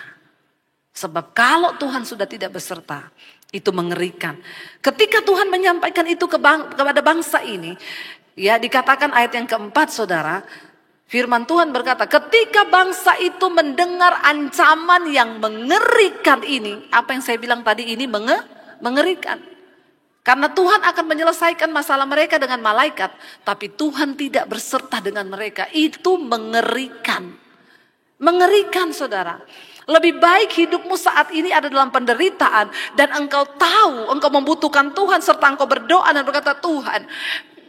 Sebab kalau Tuhan sudah tidak beserta, itu mengerikan. Ketika Tuhan menyampaikan itu kepada bangsa ini, ya dikatakan ayat yang keempat, saudara. Firman Tuhan berkata, ketika bangsa itu mendengar ancaman yang mengerikan ini. Apa yang saya bilang tadi ini mengerikan. Karena Tuhan akan menyelesaikan masalah mereka dengan malaikat. Tapi Tuhan tidak berserta dengan mereka. Itu mengerikan. Mengerikan, saudara. Lebih baik hidupmu saat ini ada dalam penderitaan. Dan engkau tahu, engkau membutuhkan Tuhan. Serta engkau berdoa dan berkata, Tuhan,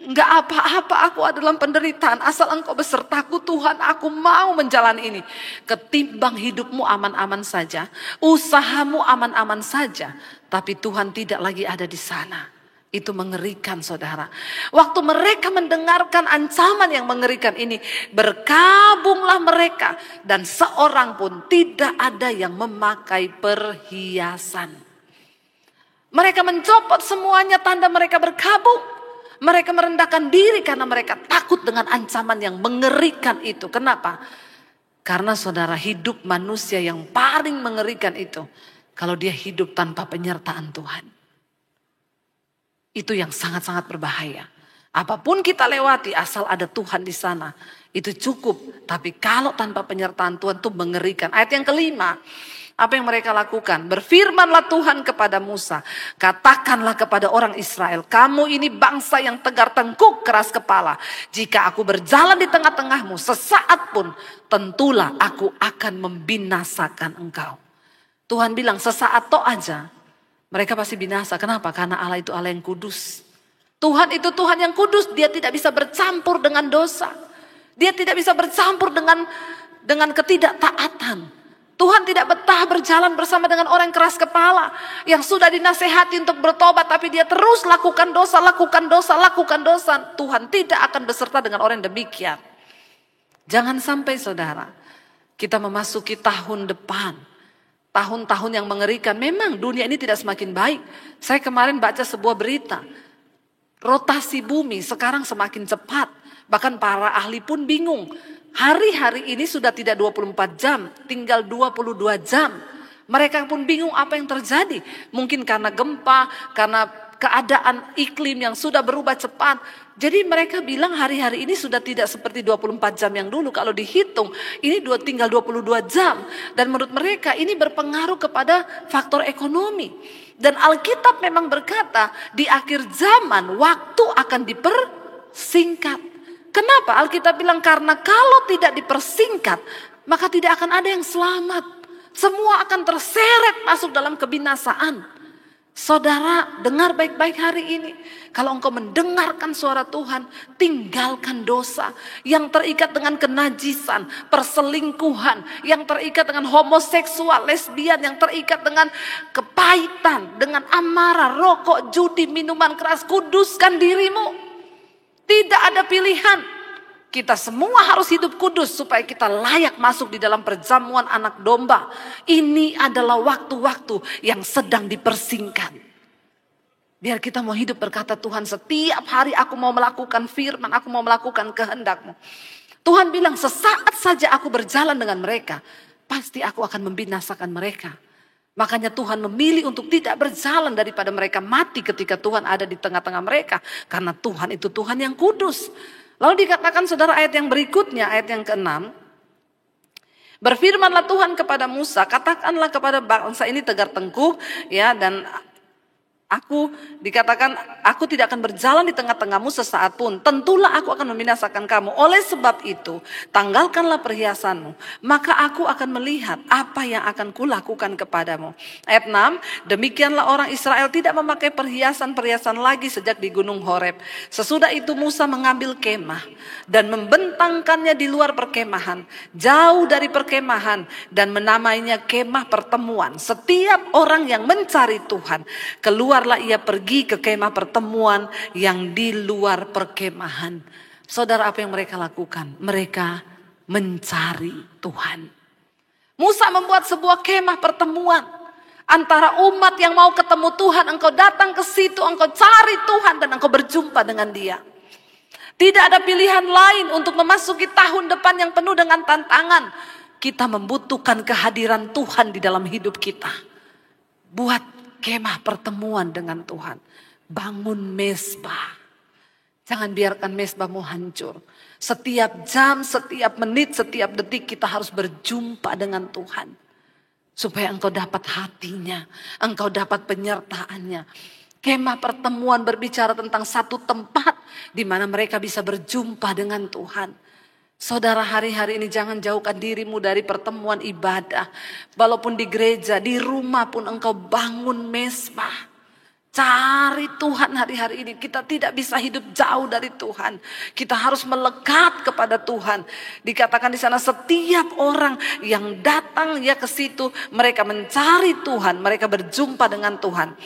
enggak apa-apa, aku ada dalam penderitaan. Asal engkau besertaku Tuhan, aku mau menjalani ini. Ketimbang hidupmu aman-aman saja, usahamu aman-aman saja, tapi Tuhan tidak lagi ada di sana. Itu mengerikan, saudara. Waktu mereka mendengarkan ancaman yang mengerikan ini, berkabunglah mereka. Dan seorang pun tidak ada yang memakai perhiasan. Mereka mencopot semuanya tanda mereka berkabung. Mereka merendahkan diri karena mereka takut dengan ancaman yang mengerikan itu. Kenapa? Karena saudara, hidup manusia yang paling mengerikan itu kalau dia hidup tanpa penyertaan Tuhan. Itu yang sangat-sangat berbahaya. Apapun kita lewati asal ada Tuhan di sana, itu cukup. Tapi kalau tanpa penyertaan Tuhan itu mengerikan. Ayat yang kelima. Apa yang mereka lakukan? Berfirmanlah Tuhan kepada Musa. Katakanlah kepada orang Israel. Kamu ini bangsa yang tegar tengkuk, keras kepala. Jika aku berjalan di tengah-tengahmu, sesaat pun tentulah aku akan membinasakan engkau. Tuhan bilang sesaat toh aja. Mereka pasti binasa. Kenapa? Karena Allah itu Allah yang kudus. Tuhan itu Tuhan yang kudus. Dia tidak bisa bercampur dengan dosa. Dia tidak bisa bercampur dengan ketidaktaatan. Tuhan tidak betah berjalan bersama dengan orang yang keras kepala. Yang sudah dinasehati untuk bertobat. Tapi dia terus lakukan dosa, lakukan dosa, lakukan dosa. Tuhan tidak akan beserta dengan orang yang demikian. Jangan sampai, saudara, kita memasuki tahun depan. Tahun-tahun yang mengerikan. Memang dunia ini tidak semakin baik. Saya kemarin baca sebuah berita. Rotasi bumi sekarang semakin cepat. Bahkan para ahli pun bingung. Hari-hari ini sudah tidak 24 jam, tinggal 22 jam. Mereka pun bingung apa yang terjadi. Mungkin karena gempa, karena keadaan iklim yang sudah berubah cepat. Jadi mereka bilang hari-hari ini sudah tidak seperti 24 jam yang dulu. Kalau dihitung, ini tinggal 22 jam. Dan menurut mereka ini berpengaruh kepada faktor ekonomi. Dan Alkitab memang berkata, di akhir zaman waktu akan dipersingkat. Kenapa? Alkitab bilang karena kalau tidak dipersingkat, maka tidak akan ada yang selamat. Semua akan terseret masuk dalam kebinasaan. Saudara, dengar baik-baik hari ini. Kalau engkau mendengarkan suara Tuhan, tinggalkan dosa yang terikat dengan kenajisan, perselingkuhan, yang terikat dengan homoseksual, lesbian, yang terikat dengan kepahitan, dengan amarah, rokok, judi, minuman keras. Kuduskan dirimu. Tidak ada pilihan. Kita semua harus hidup kudus supaya kita layak masuk di dalam perjamuan anak domba. Ini adalah waktu-waktu yang sedang dipersingkat. Biar kita mau hidup berkata, Tuhan, setiap hari aku mau melakukan firman, aku mau melakukan kehendak-Mu. Tuhan bilang, sesaat saja aku berjalan dengan mereka, pasti aku akan membinasakan mereka. Makanya Tuhan memilih untuk tidak berjalan daripada mereka mati ketika Tuhan ada di tengah-tengah mereka. Karena Tuhan itu Tuhan yang kudus. Lalu dikatakan saudara ayat yang berikutnya, ayat yang ke-6. Berfirmanlah Tuhan kepada Musa, katakanlah kepada bangsa ini tegar tengkuk, ya, dan aku tidak akan berjalan di tengah-tengahmu sesaat pun. Tentulah aku akan membinasakan kamu. Oleh sebab itu, tanggalkanlah perhiasanmu. Maka aku akan melihat apa yang akan kulakukan kepadamu. Ayat 6, demikianlah orang Israel tidak memakai perhiasan-perhiasan lagi sejak di gunung Horeb. Sesudah itu Musa mengambil kemah dan membentangkannya di luar perkemahan, jauh dari perkemahan, dan menamainya kemah pertemuan. Setiap orang yang mencari Tuhan, keluarlah ia pergi ke kemah pertemuan yang di luar perkemahan. Saudara, apa yang mereka lakukan? Mereka mencari Tuhan. Musa membuat sebuah kemah pertemuan antara umat yang mau ketemu Tuhan. Engkau datang ke situ, engkau cari Tuhan, dan engkau berjumpa dengan Dia. Tidak ada pilihan lain untuk memasuki tahun depan yang penuh dengan tantangan. Kita membutuhkan kehadiran Tuhan di dalam hidup kita. Buat kemah pertemuan dengan Tuhan. Bangun mezbah. Jangan biarkan mezbahmu hancur. Setiap jam, setiap menit, setiap detik kita harus berjumpa dengan Tuhan. Supaya engkau dapat hatinya. Engkau dapat penyertaannya. Kemah pertemuan berbicara tentang satu tempat di mana mereka bisa berjumpa dengan Tuhan. Saudara, hari-hari ini jangan jauhkan dirimu dari pertemuan ibadah. Walaupun di gereja, di rumah pun engkau bangun mezbah. Cari Tuhan hari-hari ini. Kita tidak bisa hidup jauh dari Tuhan. Kita harus melekat kepada Tuhan. Dikatakan di sana setiap orang yang datang ya ke situ, mereka mencari Tuhan, mereka berjumpa dengan Tuhan.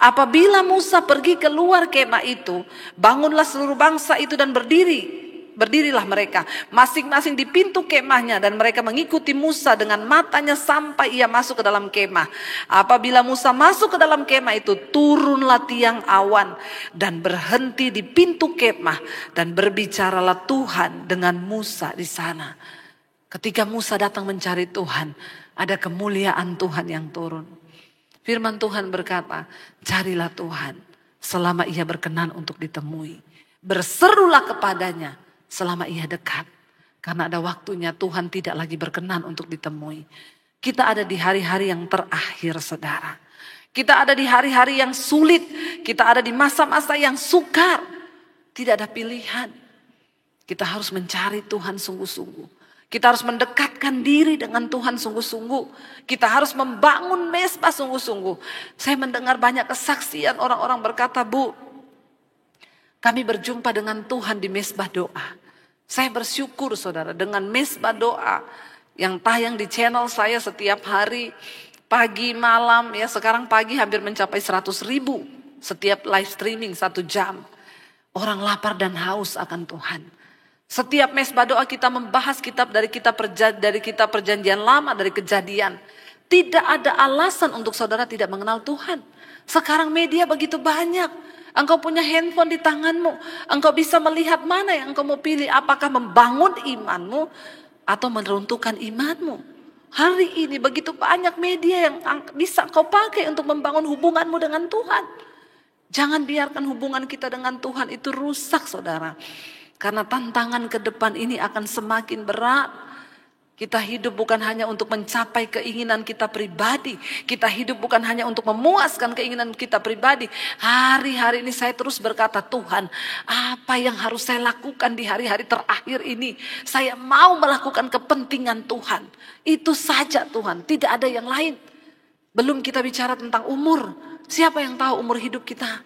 Apabila Musa pergi keluar kemah itu, bangunlah seluruh bangsa itu dan berdirilah mereka masing-masing di pintu kemahnya, dan mereka mengikuti Musa dengan matanya sampai ia masuk ke dalam kemah. Apabila Musa masuk ke dalam kemah itu, turunlah tiang awan dan berhenti di pintu kemah, dan berbicaralah Tuhan dengan Musa di sana. Ketika Musa datang mencari Tuhan, ada kemuliaan Tuhan yang turun. Firman Tuhan berkata, carilah Tuhan selama ia berkenan untuk ditemui. Berserulah kepadanya selama ia dekat. Karena ada waktunya Tuhan tidak lagi berkenan untuk ditemui. Kita ada di hari-hari yang terakhir, saudara. Kita ada di hari-hari yang sulit. Kita ada di masa-masa yang sukar. Tidak ada pilihan. Kita harus mencari Tuhan sungguh-sungguh. Kita harus mendekatkan diri dengan Tuhan sungguh-sungguh. Kita harus membangun mezbah sungguh-sungguh. Saya mendengar banyak kesaksian orang-orang berkata, Bu, kami berjumpa dengan Tuhan di mezbah doa. Saya bersyukur saudara dengan mezbah doa yang tayang di channel saya setiap hari. Pagi, malam, ya sekarang pagi hampir mencapai 100.000 setiap live streaming 1 jam. Orang lapar dan haus akan Tuhan. Setiap mezbah doa kita membahas kitab dari kitab perjanjian lama, dari Kejadian. Tidak ada alasan untuk saudara tidak mengenal Tuhan. Sekarang media begitu banyak. Engkau punya handphone di tanganmu. Engkau bisa melihat mana yang engkau mau pilih. Apakah membangun imanmu atau meruntuhkan imanmu. Hari ini begitu banyak media yang bisa engkau pakai untuk membangun hubunganmu dengan Tuhan. Jangan biarkan hubungan kita dengan Tuhan itu rusak, saudara. Karena tantangan ke depan ini akan semakin berat. Kita hidup bukan hanya untuk mencapai keinginan kita pribadi. Kita hidup bukan hanya untuk memuaskan keinginan kita pribadi. Hari-hari ini saya terus berkata, Tuhan, apa yang harus saya lakukan di hari-hari terakhir ini? Saya mau melakukan kepentingan Tuhan. Itu saja Tuhan, tidak ada yang lain. Belum kita bicara tentang umur. Siapa yang tahu umur hidup kita?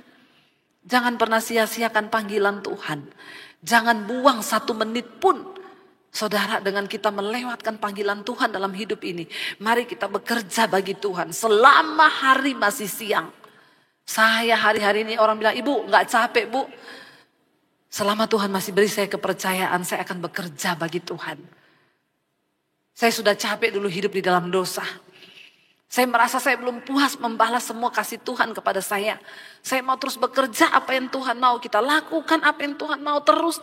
Jangan pernah sia-siakan panggilan Tuhan. Jangan buang 1 menit pun, saudara, dengan kita melewatkan panggilan Tuhan dalam hidup ini. Mari kita bekerja bagi Tuhan selama hari masih siang. Saya hari-hari ini orang bilang, Ibu gak capek Bu? Selama Tuhan masih beri saya kepercayaan, saya akan bekerja bagi Tuhan. Saya sudah capek dulu hidup di dalam dosa. Saya merasa saya belum puas membalas semua kasih Tuhan kepada saya. Saya mau terus bekerja apa yang Tuhan mau. Kita lakukan apa yang Tuhan mau. Terus.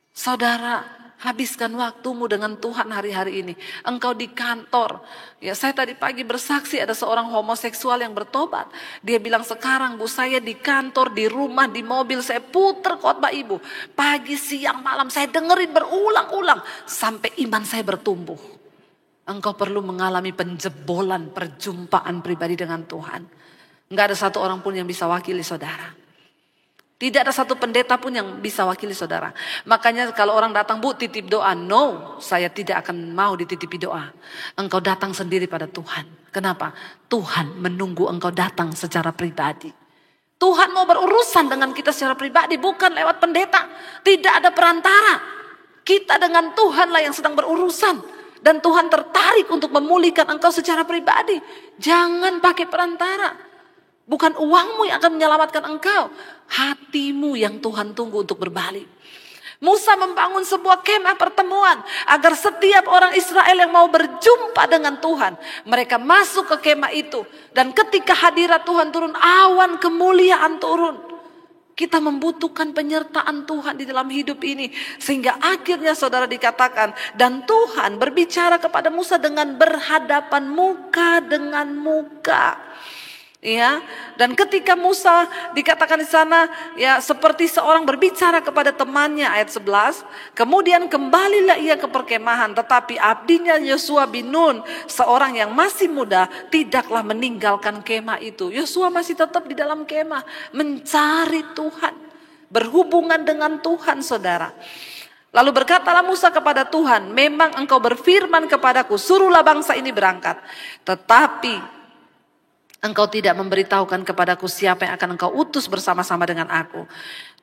Saudara, habiskan waktumu dengan Tuhan hari-hari ini. Engkau di kantor. Ya, saya tadi pagi bersaksi ada seorang homoseksual yang bertobat. Dia bilang, sekarang Bu, saya di kantor, di rumah, di mobil, saya puter khotbah Ibu. Pagi, siang, malam saya dengerin berulang-ulang. Sampai iman saya bertumbuh. Engkau perlu mengalami penjebolan perjumpaan pribadi dengan Tuhan. Enggak ada satu orang pun yang bisa wakili saudara. Tidak ada satu pendeta pun yang bisa wakili saudara. Makanya kalau orang datang, Bu, titip doa. No, saya tidak akan mau dititipi doa. Engkau datang sendiri pada Tuhan. Kenapa? Tuhan menunggu engkau datang secara pribadi. Tuhan mau berurusan dengan kita secara pribadi, bukan lewat pendeta. Tidak ada perantara. Kita dengan Tuhanlah yang sedang berurusan. Dan Tuhan tertarik untuk memulihkan engkau secara pribadi. Jangan pakai perantara. Bukan uangmu yang akan menyelamatkan engkau. Hatimu yang Tuhan tunggu untuk berbalik. Musa membangun sebuah kemah pertemuan. Agar setiap orang Israel yang mau berjumpa dengan Tuhan. Mereka masuk ke kemah itu. Dan ketika hadirat Tuhan turun, awan kemuliaan turun. Kita membutuhkan penyertaan Tuhan di dalam hidup ini. Sehingga akhirnya saudara dikatakan, dan Tuhan berbicara kepada Musa dengan berhadapan muka dengan muka. Ya, dan ketika Musa dikatakan di sana, ya, seperti seorang berbicara kepada temannya, ayat 11. Kemudian kembalilah ia ke perkemahan, tetapi abdinya Yosua bin Nun, seorang yang masih muda, tidaklah meninggalkan kemah itu. Yosua masih tetap di dalam kemah, mencari Tuhan, berhubungan dengan Tuhan, saudara. Lalu berkatalah Musa kepada Tuhan, memang engkau berfirman kepadaku, suruhlah bangsa ini berangkat. Tetapi engkau tidak memberitahukan kepadaku siapa yang akan engkau utus bersama-sama dengan aku.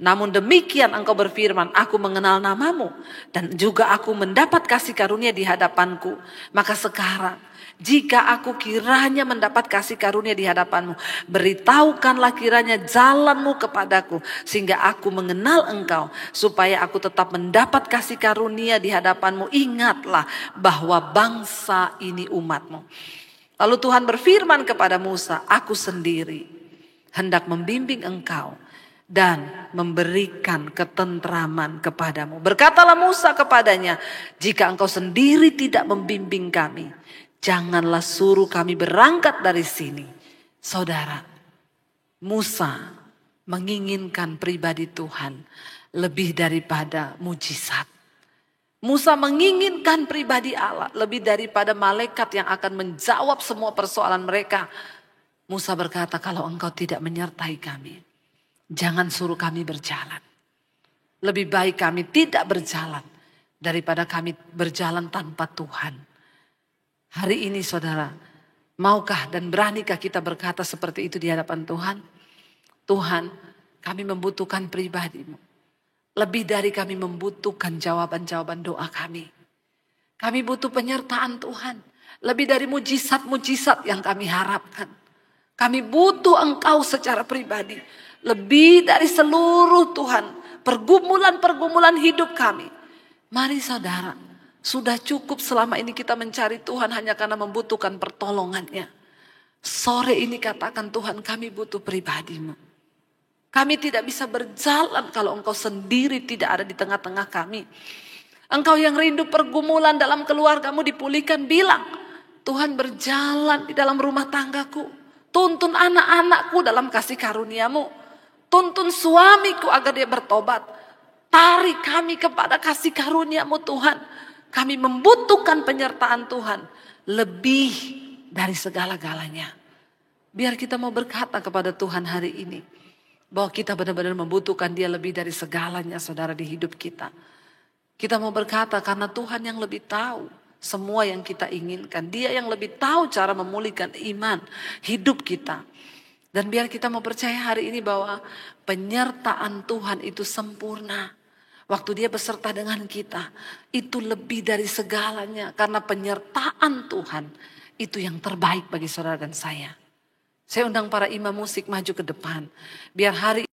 Namun demikian engkau berfirman, aku mengenal namamu. Dan juga aku mendapat kasih karunia di hadapanku. Maka sekarang, jika aku kiranya mendapat kasih karunia di hadapanmu, beritahukanlah kiranya jalanmu kepadaku. Sehingga aku mengenal engkau. Supaya aku tetap mendapat kasih karunia di hadapanmu. Ingatlah bahwa bangsa ini umatmu. Lalu Tuhan berfirman kepada Musa, aku sendiri hendak membimbing engkau dan memberikan ketentraman kepadamu. Berkatalah Musa kepadanya, jika engkau sendiri tidak membimbing kami, janganlah suruh kami berangkat dari sini. Saudara, Musa menginginkan pribadi Tuhan lebih daripada mujizat. Musa menginginkan pribadi Allah lebih daripada malaikat yang akan menjawab semua persoalan mereka. Musa berkata, kalau engkau tidak menyertai kami, jangan suruh kami berjalan. Lebih baik kami tidak berjalan daripada kami berjalan tanpa Tuhan. Hari ini saudara, maukah dan beranikah kita berkata seperti itu di hadapan Tuhan? Tuhan, kami membutuhkan pribadi-Mu. Lebih dari kami membutuhkan jawaban-jawaban doa kami. Kami butuh penyertaan Tuhan. Lebih dari mujizat-mujizat yang kami harapkan. Kami butuh Engkau secara pribadi. Lebih dari seluruh Tuhan. Pergumulan-pergumulan hidup kami. Mari saudara. Sudah cukup selama ini kita mencari Tuhan hanya karena membutuhkan pertolongannya. Sore ini katakan, Tuhan, kami butuh pribadi-Mu. Kami tidak bisa berjalan kalau Engkau sendiri tidak ada di tengah-tengah kami. Engkau yang rindu pergumulan dalam keluargamu dipulihkan, bilang, Tuhan, berjalan di dalam rumah tanggaku. Tuntun anak-anakku dalam kasih karunia-Mu. Tuntun suamiku agar dia bertobat. Tarik kami kepada kasih karunia-Mu Tuhan. Kami membutuhkan penyertaan Tuhan lebih dari segala-galanya. Biar kita mau berkata kepada Tuhan hari ini, bahwa kita benar-benar membutuhkan Dia lebih dari segalanya, saudara, di hidup kita. Kita mau berkata karena Tuhan yang lebih tahu semua yang kita inginkan. Dia yang lebih tahu cara memulihkan iman hidup kita. Dan biar kita mau percaya hari ini bahwa penyertaan Tuhan itu sempurna. Waktu Dia beserta dengan kita, itu lebih dari segalanya. Karena penyertaan Tuhan itu yang terbaik bagi saudara dan saya. Saya undang para imam musik maju ke depan. Biar hari